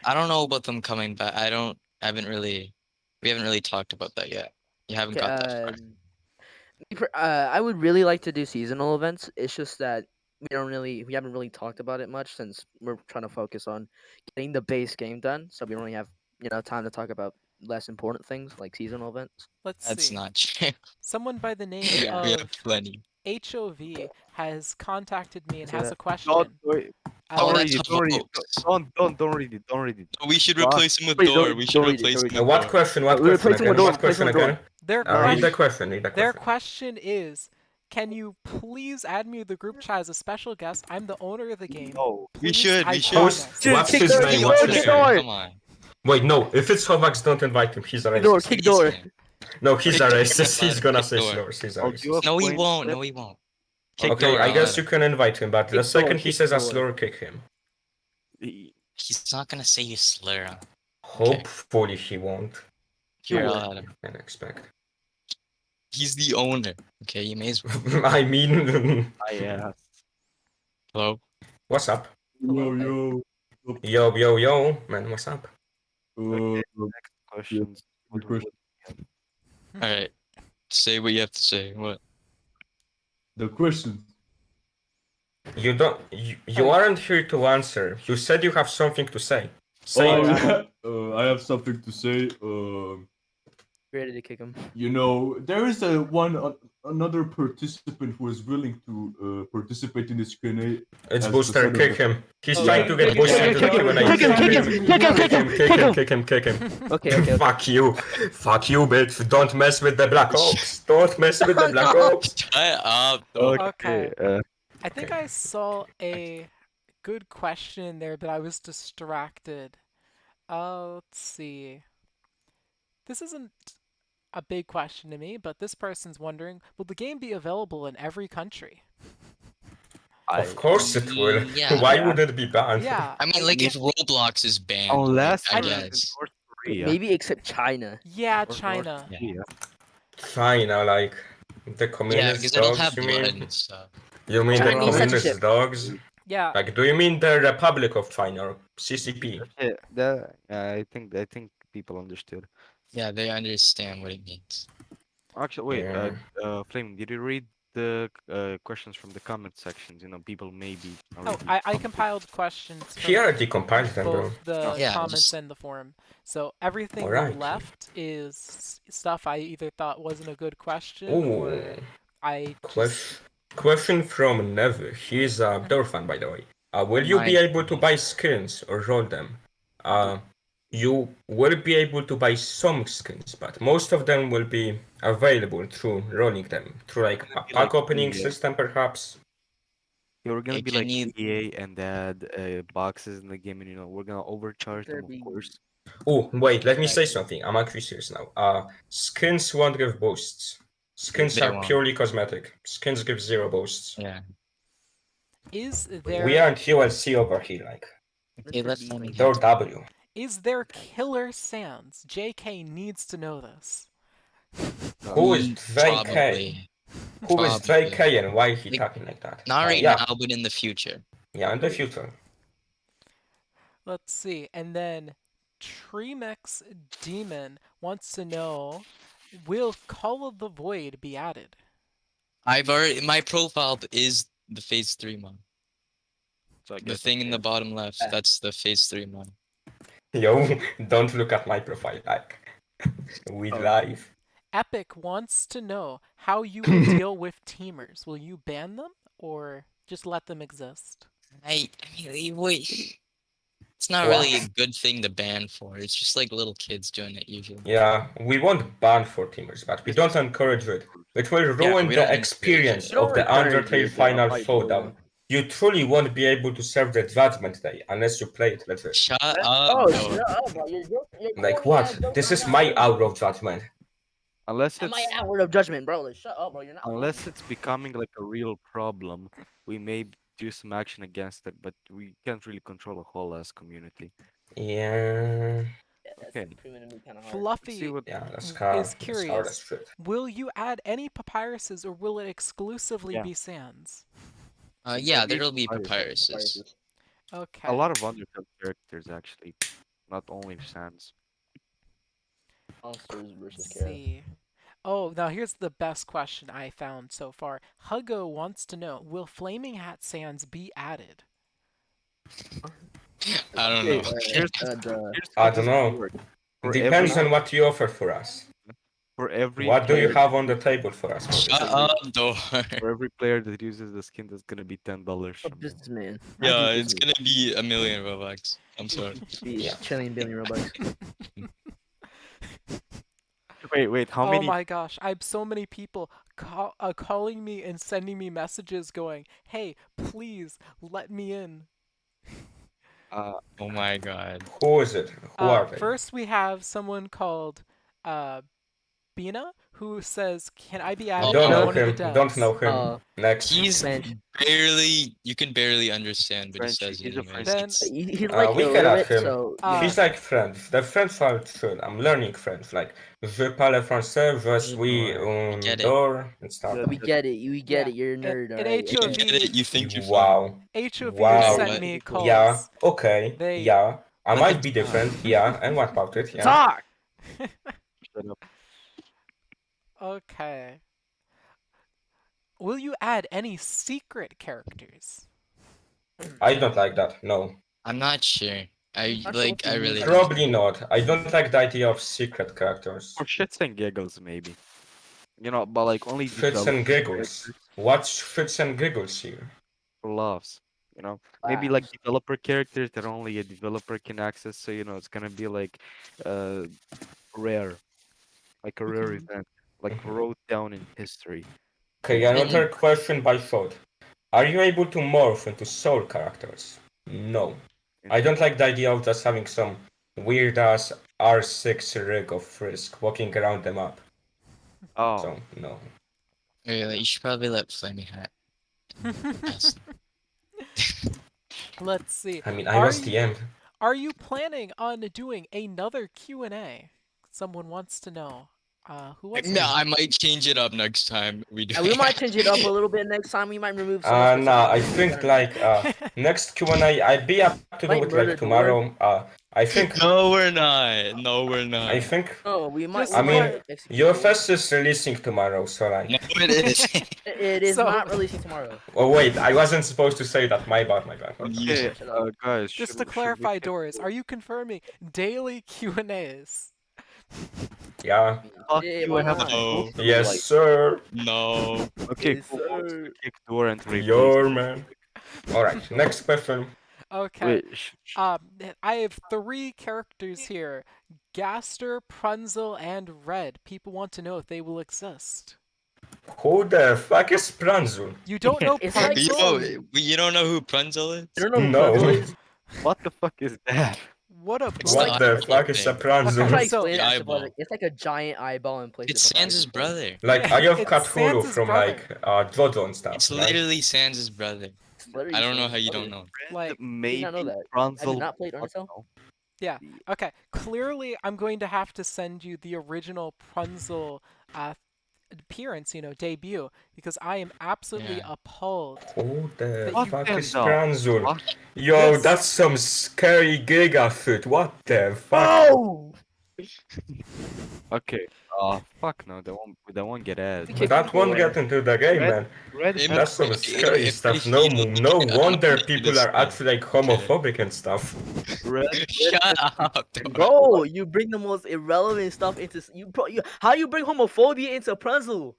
I don't know about them coming back. We haven't really talked about that yet. You haven't Okay, got that far. I would really like to do seasonal events. It's just that we haven't really talked about it much since we're trying to focus on getting the base game done. So we don't really have time to talk about less important things like seasonal events. Let's That's see. not true. Someone by the name Yeah. We have of plenty. HOV has contacted me and So has a don't question. wait, Oh, don't that's read it. Don't read it. Havocs. Don't read it. Don't read it. We should Fuck. replace him with Please Door. We should don't read it, replace don't him read with What Door. question? What We're question replacing again? with What Dawn, question replacing with again? Their Read the question, question. their question is, can you please add me to the group chat as a special guest? I'm the owner of the game. No. We Please, should, I we should. promise. What's Kick his door, name? kick What's door, his kick name? door. Come on. Wait, no. If it's Kovacs, don't invite him. He's a Kick door, racist. kick What is door. his name? No, he's a Kick door, racist. let He's him gonna kick say door. slurs. He's a I'll do a racist. No, he coin won't. flip. No, he won't. Kick Okay, Door. I I'll guess let you him. can invite him, but the Kick second door, he kick says a door. slur, kick him. He's not gonna say you slur him. Hopefully he won't. Here, Sure. I'll let him. Can expect. He's the owner. Okay, you may as well. I mean, Yeah. Hello? what's up? Hello. Yo, man, what's up? Okay, next questions. What do we have? Alright. Say what you have to say. What? The question. You don't. You aren't here to answer. You said you have something to say. Say Oh, it. yeah. I have something to say. Ready to kick him. There is another participant who is willing to participate in this Q&A. It's as Booster. the son Kick of him. He's Oh, trying yeah. to get Kick Booster him, into the kick him, Q&A. kick him, kick him, Kick him. Kick him. Okay. Fuck you, bitch. Don't mess with the Black Ops. Don't mess with the Black Ops. Shut up. Dog. Okay. uh, I think I saw a good question in there, but I was distracted. Let's see. This isn't a big question to me, but this person's wondering, will the game be available in every country? Of course it will. Yeah. Why would it be banned? Yeah. I mean, like, if Roblox is banned, unless like, I you're in guess. North Korea. Maybe except China. Yeah, or North China. Korea. Fine, I like the Yeah, communist because it'll dogs. have You blood mean? and stuff. You mean the Chinese communist censorship. dogs? Yeah. Like, do you mean the Republic of China or CCP? Yeah, I think people understood. Yeah, they understand what it means. Actually, wait, Yeah. Flame, did you read the questions from the comment sections? You know, people maybe Oh, already. I compiled questions He from already compiled them, bro. both the Yeah, comments just- and the forum. So everything Alright. left is stuff I either thought wasn't a good question Ooh. or I just... Question from Nev. He's a door fan, by the way. Will you be able to buy skins or roll them? You will be able to buy some skins, but most of them will be available through rolling them through like a Be pack like opening EA. system, perhaps. Yeah, we're gonna Hey, be can like you? EA and add boxes in the game, and we're gonna overcharge There them, of be course. Oh, wait, let me say subtracted. something. I'm actually serious now. Skins won't give boosts. Skins They are won't. purely cosmetic. Skins give 0 boosts. Yeah. Is We there aren't ULC over here, like. Okay, let's Mr. let me Beast. Door get. W. is there killer sans? JK needs to know this. Who is JK? Probably. Who is Probably. JK and why he Like, talking like that? Not right Yeah, now, but in the future. yeah, in the future. Let's see. And then Tremex Demon wants to know, will Call of the Void be added? I've already my profile is the Phase 3 mod. So I The guess thing in the okay. bottom left, that's the Phase 3 mod. Yo, don't look at my profile, like. We Oh. live. Epic wants to know how you will deal with teamers. Will you ban them or just let them exist? I mean, wait. It's not What? really a good thing to ban for. It's just like little kids doing it usually. Yeah, we won't ban for teamers, but we It's don't just encourage it. It will Yeah, ruin we the don't encourage experience it. of the Don't encourage Undertale it, final I showdown. do. You truly won't be able to serve the Judgment Day unless you play it legit. Shut up, Oh, though. shut up, bro. You're Like corny ass what? joking This on is that my already, hour bro. of judgment. Unless At my it's hour of judgment, bro. Like, shut up, bro. You're not unless funny. it's becoming like a real problem, we may do some action against it, but we can't really control a whole ass community. Yeah, Yeah, that's Okay. proving to be kind of hard. Let's see Fluffy what yeah, that's is hard. That's hard as curious. shit. Will you add any papyruses or will it exclusively Yeah. be sans? Yeah, Maybe there'll be viruses. papyruses. Okay. A lot of Undertale characters actually, not only Sans. Monsters versus Let's Carrot. see. Oh, now here's the best question I found so far. Huggo wants to know, will Flaming Hat Sans be added? I don't Okay, know. here's I how don't this know. works. For Depends every on what you offer for us. for every What do you player have on the table for us? Shut up, though. for every player that uses the skin, that's gonna be $10 A from you. businessman. Yeah, it's gonna be a million Robux. I'm sorry. be Yeah. chilling billion Robux. Wait, how Oh many? my gosh, I have so many people calling me and sending me messages going, "Hey, please let me in." Oh my god. Who is it? Who are they? First we have someone called Bina who says, "Can I be added Don't by know one of the him. devs?" Don't know him. Next. He's French. barely, you can barely understand what he Frenchy, says he's a anyways. Then- It's- He's like We can add illiterate, him. so He's like French. The French are chill. I'm learning French. Like, je parle français, je suis un Get it. door, and stuff. we get it. We get Yeah, it. You're a nerd, and alright. You HOV get it, you think you're fun. Wow. HOV Wow. sent What? me calls. Yeah. Okay. They- Yeah. I Let might me be talk. different. Yeah. And what about it? Yeah. Talk. Shut up. Okay. Will you add any secret characters? I don't like that. No. I'm not sure. I Not sure like, what you I mean really by don't. Probably not. I don't like the idea of secret characters. For shits and giggles, maybe. But like only Fits and developers giggles. characters What's fits and giggles here? for laughs. Maybe like developer characters that only a developer can access. So it's gonna be like rare, like a rare event, like wrote down in history. Okay, another question by Shot. Are you able to morph into soul characters? No. I don't like the idea of just having some weird ass R6 rig of Frisk walking around the map. Oh, So, no. Really, you should probably let Flaming Hat. Yes. Let's see. I mean, I was DM'd. Are you planning on doing another Q&A? Someone wants to know. Who wants No, to? I might change it up next time we do. We might change it up a little bit next time. We might remove some. of the Nah, I specific- think like next Q&A, I'd be up to do Might it murder like tomorrow. I think, No, we're not. No, we're not. I think, Oh, we might. Just I we mean, might execute it. UFS is releasing tomorrow, so like. No, it is. It is So- not releasing tomorrow. Oh wait, I wasn't supposed to say that. My bad, my bad. okay, Shut up. guys. Just to should we clarify, get- Doris, are you confirming daily Q&As? Yeah. Fuck Yeah, you, why I have not? to go No. through Yes, like sir. No. okay, Yes, cool. Vote to sir. kick door and replace Your the man. music. All right, next question. Okay. Wait, I have three characters here: Gaster, Prunzel, and Red. People want to know if they will exist. Who the fuck is Pranzul? You don't know It's like Yo, Prunzel? you don't know who Prunzel You is? don't know who No. Prunzel is? what the fuck is that? What a It's the What blank. the eyeball fuck is a thing. Okay, I'll Pranzul? try to so explain The it as simple as eyeball. it's like a giant eyeball and place It's it Sans' behind brother. Like Yeah, I have it's Cthulhu Sans' from brother. like Jojo and stuff, It's right? literally Sans' brother. It's literally I don't know Sans' how you brother. don't know. Like, I did not know Maybe that. Have you Bronzel. not played Fuck Undertale? no. yeah. Okay, clearly I'm going to have to send you the original Prunzel uh, appearance, debut, because I am absolutely Yeah. appalled Who the that What you fuck in is the Pranzul? fuck? Yo, this. that's some scary gigafoot. What the fuck? Oh! Okay. Fuck no. They won't get ads. We But kicked him That won't before. get into the game, Red, man. Red It has That's might, some some. scary it might stuff. No, feel no like wonder unlucky people this are time. actually like Okay. homophobic and stuff. Red Shut has some up, scary Dora. Bro, you bring the most irrelevant stuff into how you bring homophobia into Prunzel?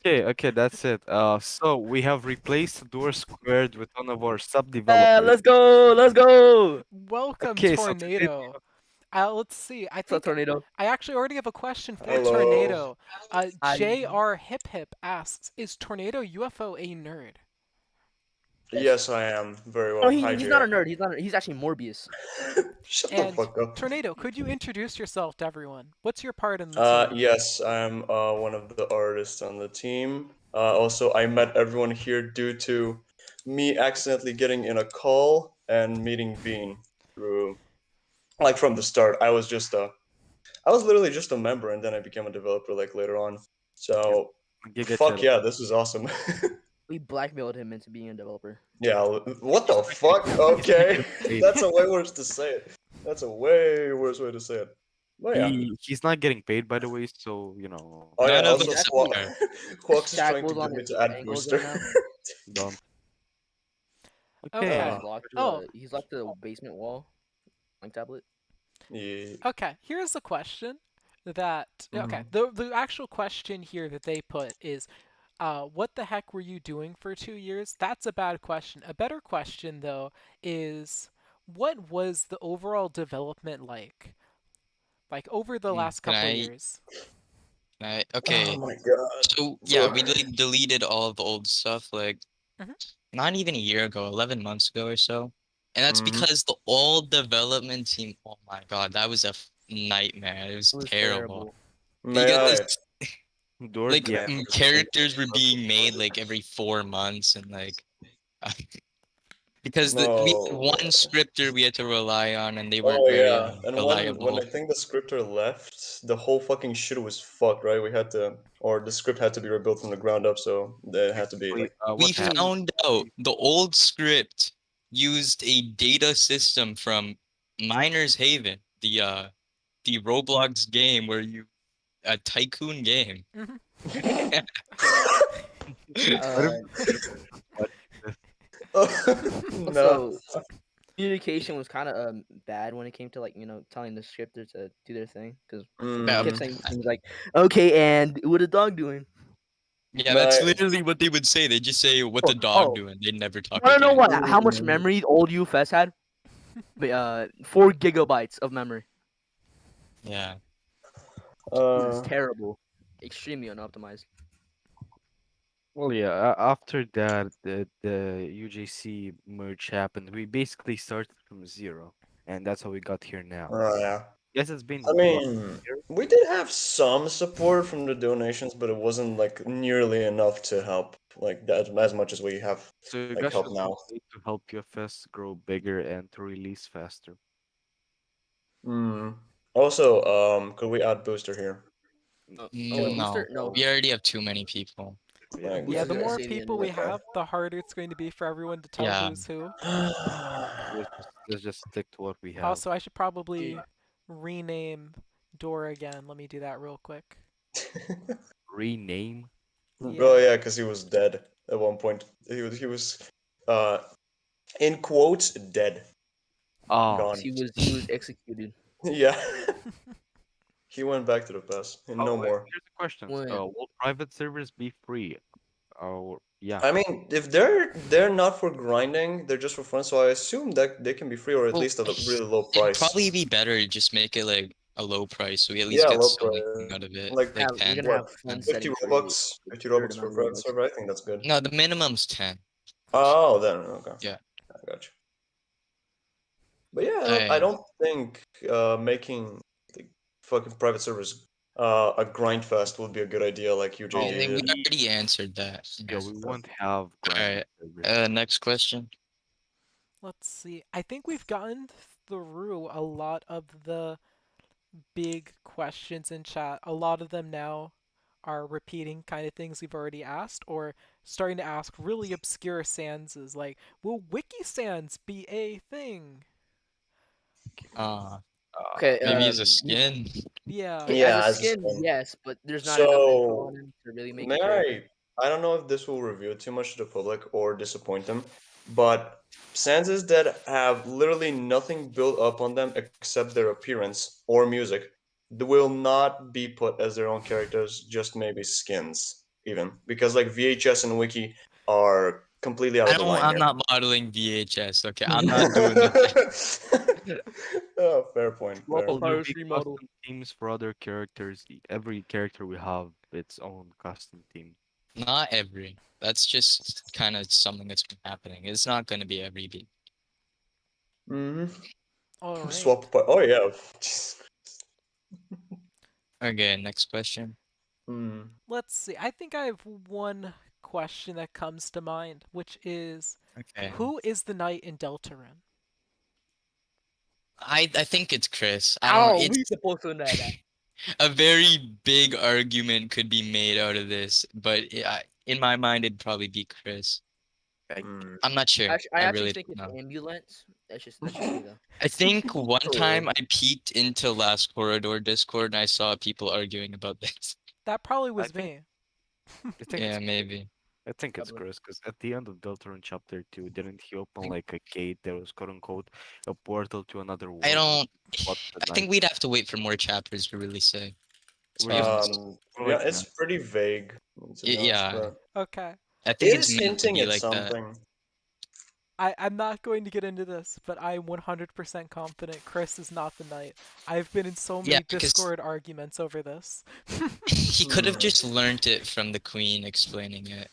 Okay, that's it. So we have replaced door squared with one of our sub developers. Let's go, let's go. Welcome, Okay, so today Tornado. Let's see. I What's up, think Tornado? I actually already have a question for Hello. Tornado. I JR Hip Hip asks, "Is Tornado UFO a nerd?" Yes, I am. Very No, well. Hi, he's not a JR. nerd. He's actually Morbius. Shut the And fuck up. Tornado, could you introduce yourself to everyone? What's your part in the team? Yes, I'm one of the artists on the team. Also, I met everyone here due to me accidentally getting in a call and meeting Bean through, like from the start. I was literally just a member, and then I became a developer like later on. So, Giga fuck Channel. yeah, this is awesome. We blackmailed him into being a developer. Yeah, what the fuck? Okay, paid. that's a way worse to say it. That's a way worse way to say it. But yeah. He's not getting paid, by the way. So Oh yeah, None of also He's us actually are. Quox is trying to shackles get on me his to add ankles booster. right now. dumb. Okay. Okay. He's locked to Oh, he's locked to the basement wall. Like tablet. Yeah. okay. Here's a question that okay. The actual question here that they put is, what the heck were you doing for 2 years? That's a bad question. A better question though is, what was the overall development like over the last Can couple I? years? Okay. Oh my god. So yeah, we like deleted all of the old stuff like Mhm. not even a year ago, 11 months ago or so. And that's Mhm. because the old development team, oh my God, that was a nightmare. It was It was terrible. terrible. You May get I? this, Door like yeah. characters were being made like every 4 months and like because we had No. one scripter we had to rely on and they weren't Oh very yeah, and when I reliable. think the scripter left, the whole fucking shit was fucked, right? We had to, or the script had to be rebuilt from the ground up, so it had to be Wait, like. We what happened? found out the old script used a data system from Miner's Haven, the Roblox game where you a tycoon game. Mhm. What Uh, No. also, communication was kind of bad when it came to telling the scripter to do their thing because he Yeah, kept Mm, saying things like, "Okay, and what a dog doing?" yeah, that's May literally what they would say. They just say, "What the dog Oh, doing?" They'd never talk want to know again. what? How much memory old UFS had? 4 GB of memory. Yeah, It was uh, terrible, extremely unoptimized. Well, yeah. After that, the UJC merge happened. We basically started from zero, and that's how we got here now. yeah. Yes, it's been I what, mean, a year? we did have some support from the donations, but it wasn't like nearly enough to help like that as much as we have So you like guys help should now. donate to help UFS grow bigger and to release faster. Mm. Also, could we add booster here? Oh, No, Booster, no. we already have too many people. Yeah. Like, Yeah, Booster's the gonna more say the people N-word. we okay. have, the harder it's going to be for everyone to tell Yeah, who's who. Let's just stick to what we have. Also, I should probably rename Dora again. Let me do that real quick. Rename. Oh Yeah. yeah, because he was dead at one point. He was uh in quotes dead, Oh, gone. He was executed. Yeah. He went back to the past. And no Oh, more. here's the questions. When Will private servers be free? Or yeah. I mean, if they're not for grinding, they're just for fun. So I assume that they can be free or at Well, least at a really low it'd price. probably be better to just make it like a low price, so we at least Yeah, get low something price. out of it, Like like you're 10. gonna have what? fun 10. 50 settings for Robux? 50 absurd Robux for amount a of private Robux. server? I think that's good. No, the minimum's 10. Oh, then okay. Yeah. I got you. But yeah, I Alright. don't think making like fucking private servers a grind fest would be a good idea like Oh, I UJD think we did. already answered that. yeah, we won't have grinding Alright. servers. Next question. Let's see. I think we've gotten through a lot of the big questions in chat. A lot of them now are repeating kind of things we've already asked or starting to ask really obscure sands like, will wiki sans be a thing? Uh, Okay, maybe as a skin. Yeah. as Yeah, a as a skin, skin. yes, but there's not enough info So on him to really make may a character. I don't know if this will reveal too much to the public or disappoint them, but Sanses that have literally nothing built up on them except their appearance or music will not be put as their own characters, just maybe skins, even. Because like VHS and Wiki are completely out of the line I'm here. not modeling VHS, okay? I'm not doing that. Oh, fair point. Well, Fair. Well, there'll be piracy model. custom teams for other characters. Every character will have its own custom team. Not every. That's just kind of something that's been happening. It's not going to be every beat. Mm-hmm. All right. Swap. Oh yeah. Okay, next question. Hmm. Let's see. I think I have one question that comes to mind, which is, Okay. who is the knight in Deltarune? I think it's Chris. I don't know. Oh, we It's supposed to know that. a very big argument could be made out of this, but in my mind, it'd probably be Chris. Hmm. I'm not sure. I I actually really think don't it's know. ambulance. That's just me though. I think one Oh, time I peeked into Last Corridor Discord and I saw people arguing about this. That probably I was think- me. I think Yeah, it's maybe. I think it's Probably. Chris because at the end of Deltarune Chapter 2, didn't he open like a gate that was quote unquote a portal to another world? I don't. What the I think night? we'd have to wait for more chapters to really say. To be Really? honest. Yeah, it's pretty vague. To be honest, Yeah, but Okay. I think it it's is meant to hinting be at like that. something. I'm not going to get into this, but I'm 100% confident Chris is not the knight. I've been in so Yeah, many because- Discord arguments over this. He could have just learned it from the queen explaining it.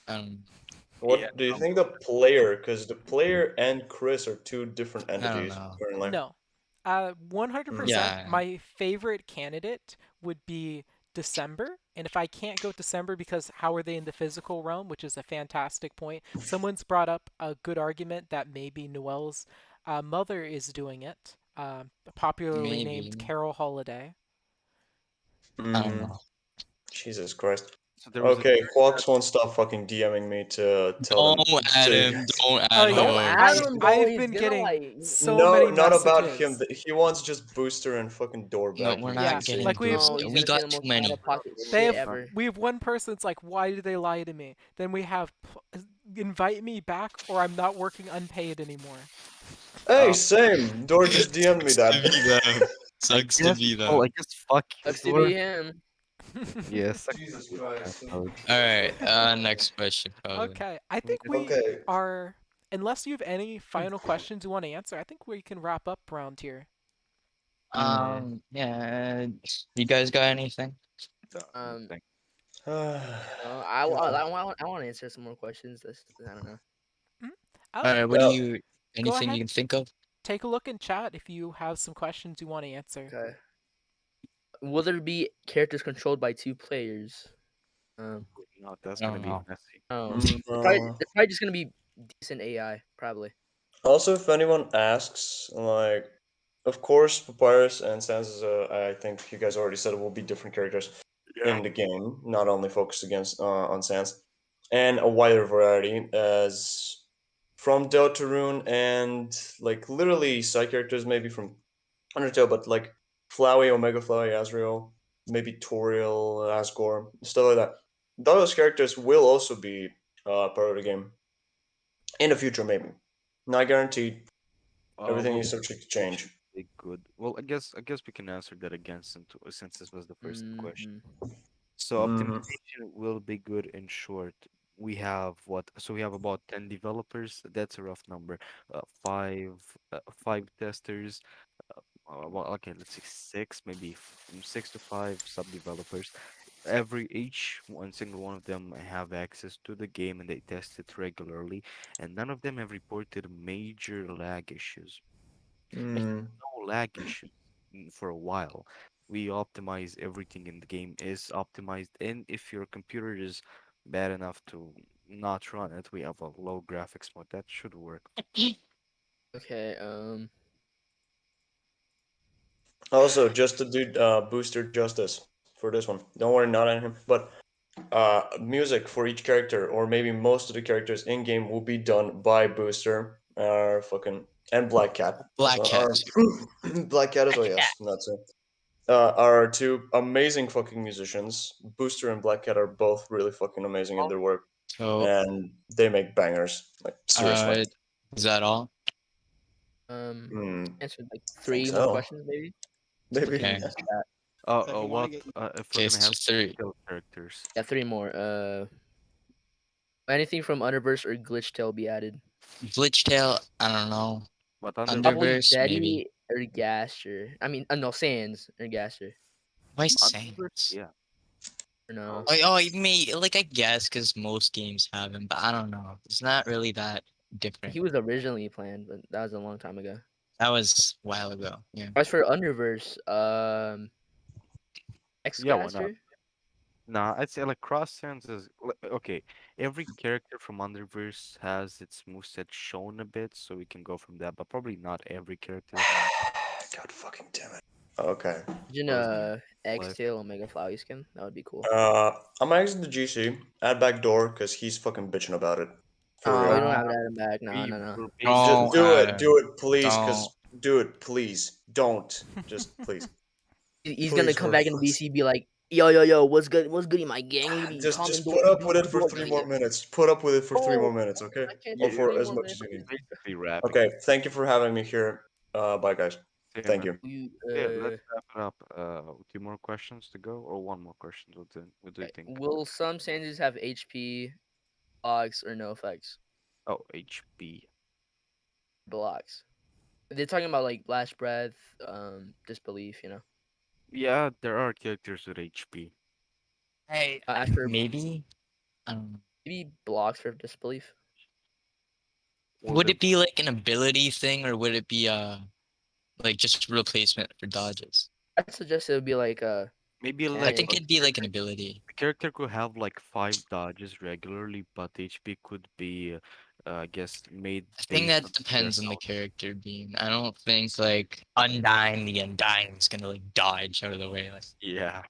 What Yeah, do you think the player? Because the player and Chris are two different don't entities know. currently. No. 100%, Yeah. my favorite candidate would be December. And if I can't go December because how are they in the physical realm, which is a fantastic point. Someone's brought up a good argument that maybe Noelle's mother is doing it, popularly named Maybe. Carol Holiday. I don't Mm, know. Jesus Christ. So there was a Okay, Quox won't stop fucking DMing me to tell them. Don't add him. Don't Oh, add yeah. Don't him. add him, bro. I've He's been gonna, getting like, so No, many not messages. about him. He wants just booster and fucking door No, back. we're you not Yeah, getting like we've- booster. No, he's We gonna say got the too most many. out-of-pocket They shit have, ever. we have one person that's like, why did they lie to me? Then we have, invite me back or I'm not working unpaid anymore. Hey, same. Door just DM'd me Sucks to be that. them. Sucks to be them. Oh, I guess fuck you, Sucks to Thor. be him. Yes. Jesus Christ. Alright, next question, probably. Okay, I think we Okay. are, unless you have any final questions you want to answer, I think we can wrap up around here. Yeah. You guys got anything? No, Uh, I want to answer some more questions. I don't know. Alright, what Well, do you... Anything ahead. you can think of? Take a look in chat if you have some questions you want to answer. Okay. Will there be characters controlled by two players? No, that's I gonna don't be know. messy. Oh, no. they're probably just gonna be decent AI, probably. Also, if anyone asks, like, of course, Papyrus and Sans, I think you guys already said it will be different characters in the game, not only focused against on Sans, and a wider variety as from Deltarune and like literally side characters, maybe from Undertale, but like Flowey, Omega Flowey, Azrael, maybe Toriel, Asgore, stuff like that. Those characters will also be part of the game in the future, maybe. Not guaranteed. Everything Well, is subject to change. be good. Well, I guess we can answer that again since this was the first question. Hmm. So Mhm. optimization will be good in short. We have what? So we have about 10 developers. That's a rough number. Five testers. Well, okay, let's say six, maybe 6 to 5 sub developers. Each one single one of them have access to the game and they test it regularly, and none of them have reported major lag issues. Actually, Mm. no lag issues for a while. We optimize everything in the game is optimized, and if your computer is bad enough to not run it, we have a low graphics mode that should work. Okay. Also, just to do booster justice for this one. Don't worry, not on him. But music for each character, or maybe most of the characters in game, will be done by Booster. Fucking and Black Cat as Black well. Cat too. Black Cat as well. Black Cat. Yes, that's it. Are two amazing fucking musicians. Booster and Black Cat are both really fucking amazing in their work, So, and they make bangers. Like seriously. uh, is that all? Um. Hmm. Answered like Think three more so. questions, maybe. Maybe. Okay. That's that. So if you want What to get if we're Okay, gonna so have three. skill characters? Yeah, three more. Anything from Underverse or Glitch Tail be added? Glitch Tail, I don't know. But Underverse, Probably Underverse, maybe. Betty or Gaster. I mean, no, Sans or Gaster. Why Underverse, Saints? yeah. Or no. I may like I guess because most games have him, but I don't know. It's not really that different. He was originally planned, but that was a long time ago. That was a while ago. Yeah. As for Underverse, Yeah, why not? Xcaster. Nah, I'd say like Cross Sands is okay. Every character from Underverse has its moveset shown a bit, so we can go from that, but probably not every character. God fucking damn it. Okay. Imagine Was life. X-Tail Omega Flowey skin. That would be cool. I'm exiting the GC. Add back door because he's fucking bitching about it. For Oh, we real. don't have that back. No, We no, no. were Just Don't basically do it, please, don't. cause do it, please. Don't. Just please. He's gonna Please come for back in the fuck's VC, be like, yo, what's good? What's goody, my gang? Look at me, common just door, put up with it common for door 3 more banging. minutes. Put up with it for 3 more Oh, minutes, okay? I can't Or do for three as more much as you minutes. need. basically rapping. Okay, thank you for having me here. Bye guys. Okay, Thank man. you. You, Yeah, let's wrap it up. 2 more questions to go, or one more question? What do you think? will some Sanders have HP blocks or no effects? Oh, HP. Blocks. They're talking about like blast breath, disbelief. Yeah, there are characters with HP. Hey, As for maybe. I don't know. maybe blocks for disbelief. Or Would the it be like an ability thing, or would it be like just replacement for dodges? I suggest it would be like maybe I like cannon. think it'd be like an ability. the character could have like 5 dodges regularly, but HP could be, I guess, made I think based that on their depends on the health. character being. I don't think like Undying the Undying is gonna like dodge out of the way. Like, Yeah.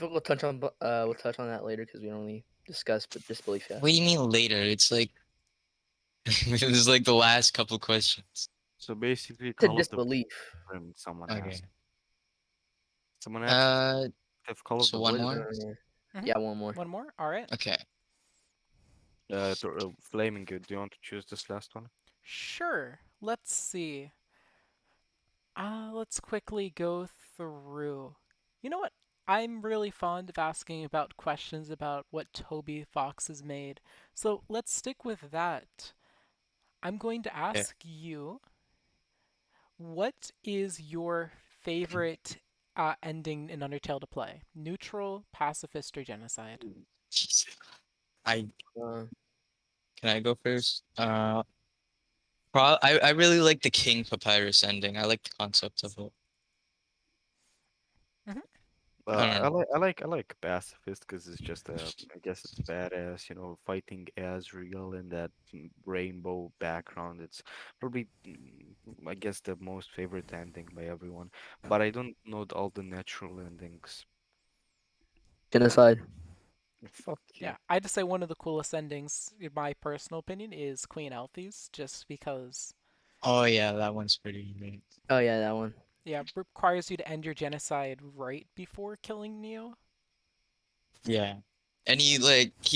We'll touch on that later because we don't really discuss but disbelief yet. what do you mean later? It's like this is like the last couple questions. So basically, To Call of the disbelief. Rim, someone Okay. asked. Someone asked Uh, if Call of so the one Blade. more. Mhm. Yeah, one more. one more. All right. Okay. Flaming Good. Do you want to choose this last one? Sure. Let's see. Let's quickly go through. You know what? I'm really fond of asking about questions about what Toby Fox has made. So let's stick with that. I'm going to Okay. ask you, what is your favorite ending in Undertale to play? Neutral, pacifist, or genocide? Jeez. I Uh, can I go first? I really like the King Papyrus ending. I like the concept of it. Hmm. I don't know. I like Pacifist because it's just I guess it's badass, fighting Asriel in that rainbow background. It's probably I guess the most favorite ending by everyone, but I don't know all the natural endings. genocide. Fuck you. Yeah, I'd say one of the coolest endings, in my personal opinion, is Queen Althis, just because, Oh yeah, that one's pretty great. Oh yeah, that one. yeah, requires you to end your genocide right before killing Neo. Yeah. And he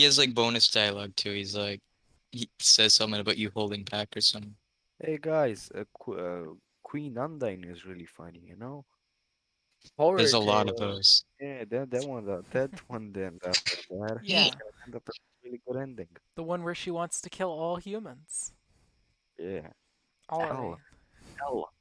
has like bonus dialogue too. He says something about you holding back or something. Hey guys, Queen Undine is really funny, you know? There's Horror a lot of Tale. those. Yeah, that one then that Yeah, gonna end up with a really good ending. the one where she wants to kill all humans. Yeah. Alright. Hell, hell.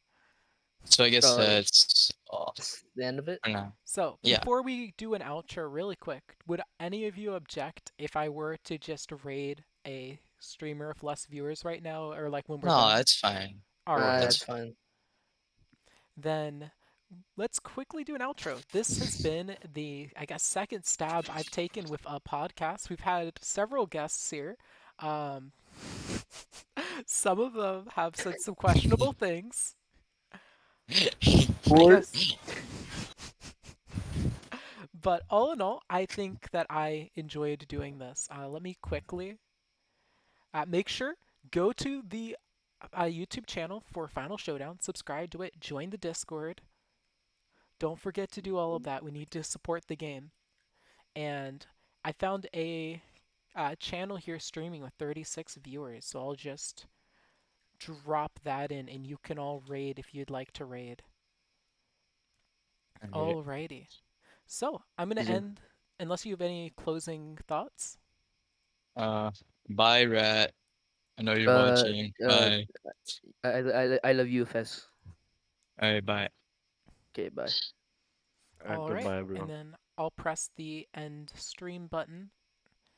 So I guess So that's all that's the end of it. for now. So, Yeah. before we do an outro really quick, would any of you object if I were to just raid a streamer with less viewers right now, or like when we're No, done? that's fine. Alright. That's That's fine. Then let's quickly do an outro. This has been the, I guess, second stab I've taken with a podcast. We've had several guests here. Um, some of them have said some questionable things. I guess. But all in all, I think that I enjoyed doing this. Let me quickly make sure go to the YouTube channel for Final Showdown, subscribe to it, join the Discord. Don't forget to do all of that. We need to support the game. And I found a channel here streaming with 36 viewers, so I'll just drop that in, and you can all raid if you'd like to raid. alright. Alrighty. So I'm gonna Yeah. end, unless you have any closing thoughts. Uh, bye, Rat. I know you're Uh, watching. uh, Bye. I love you, Fess. Alright, bye. Okay, bye. All right, Goodbye, and everyone. then I'll press the end stream button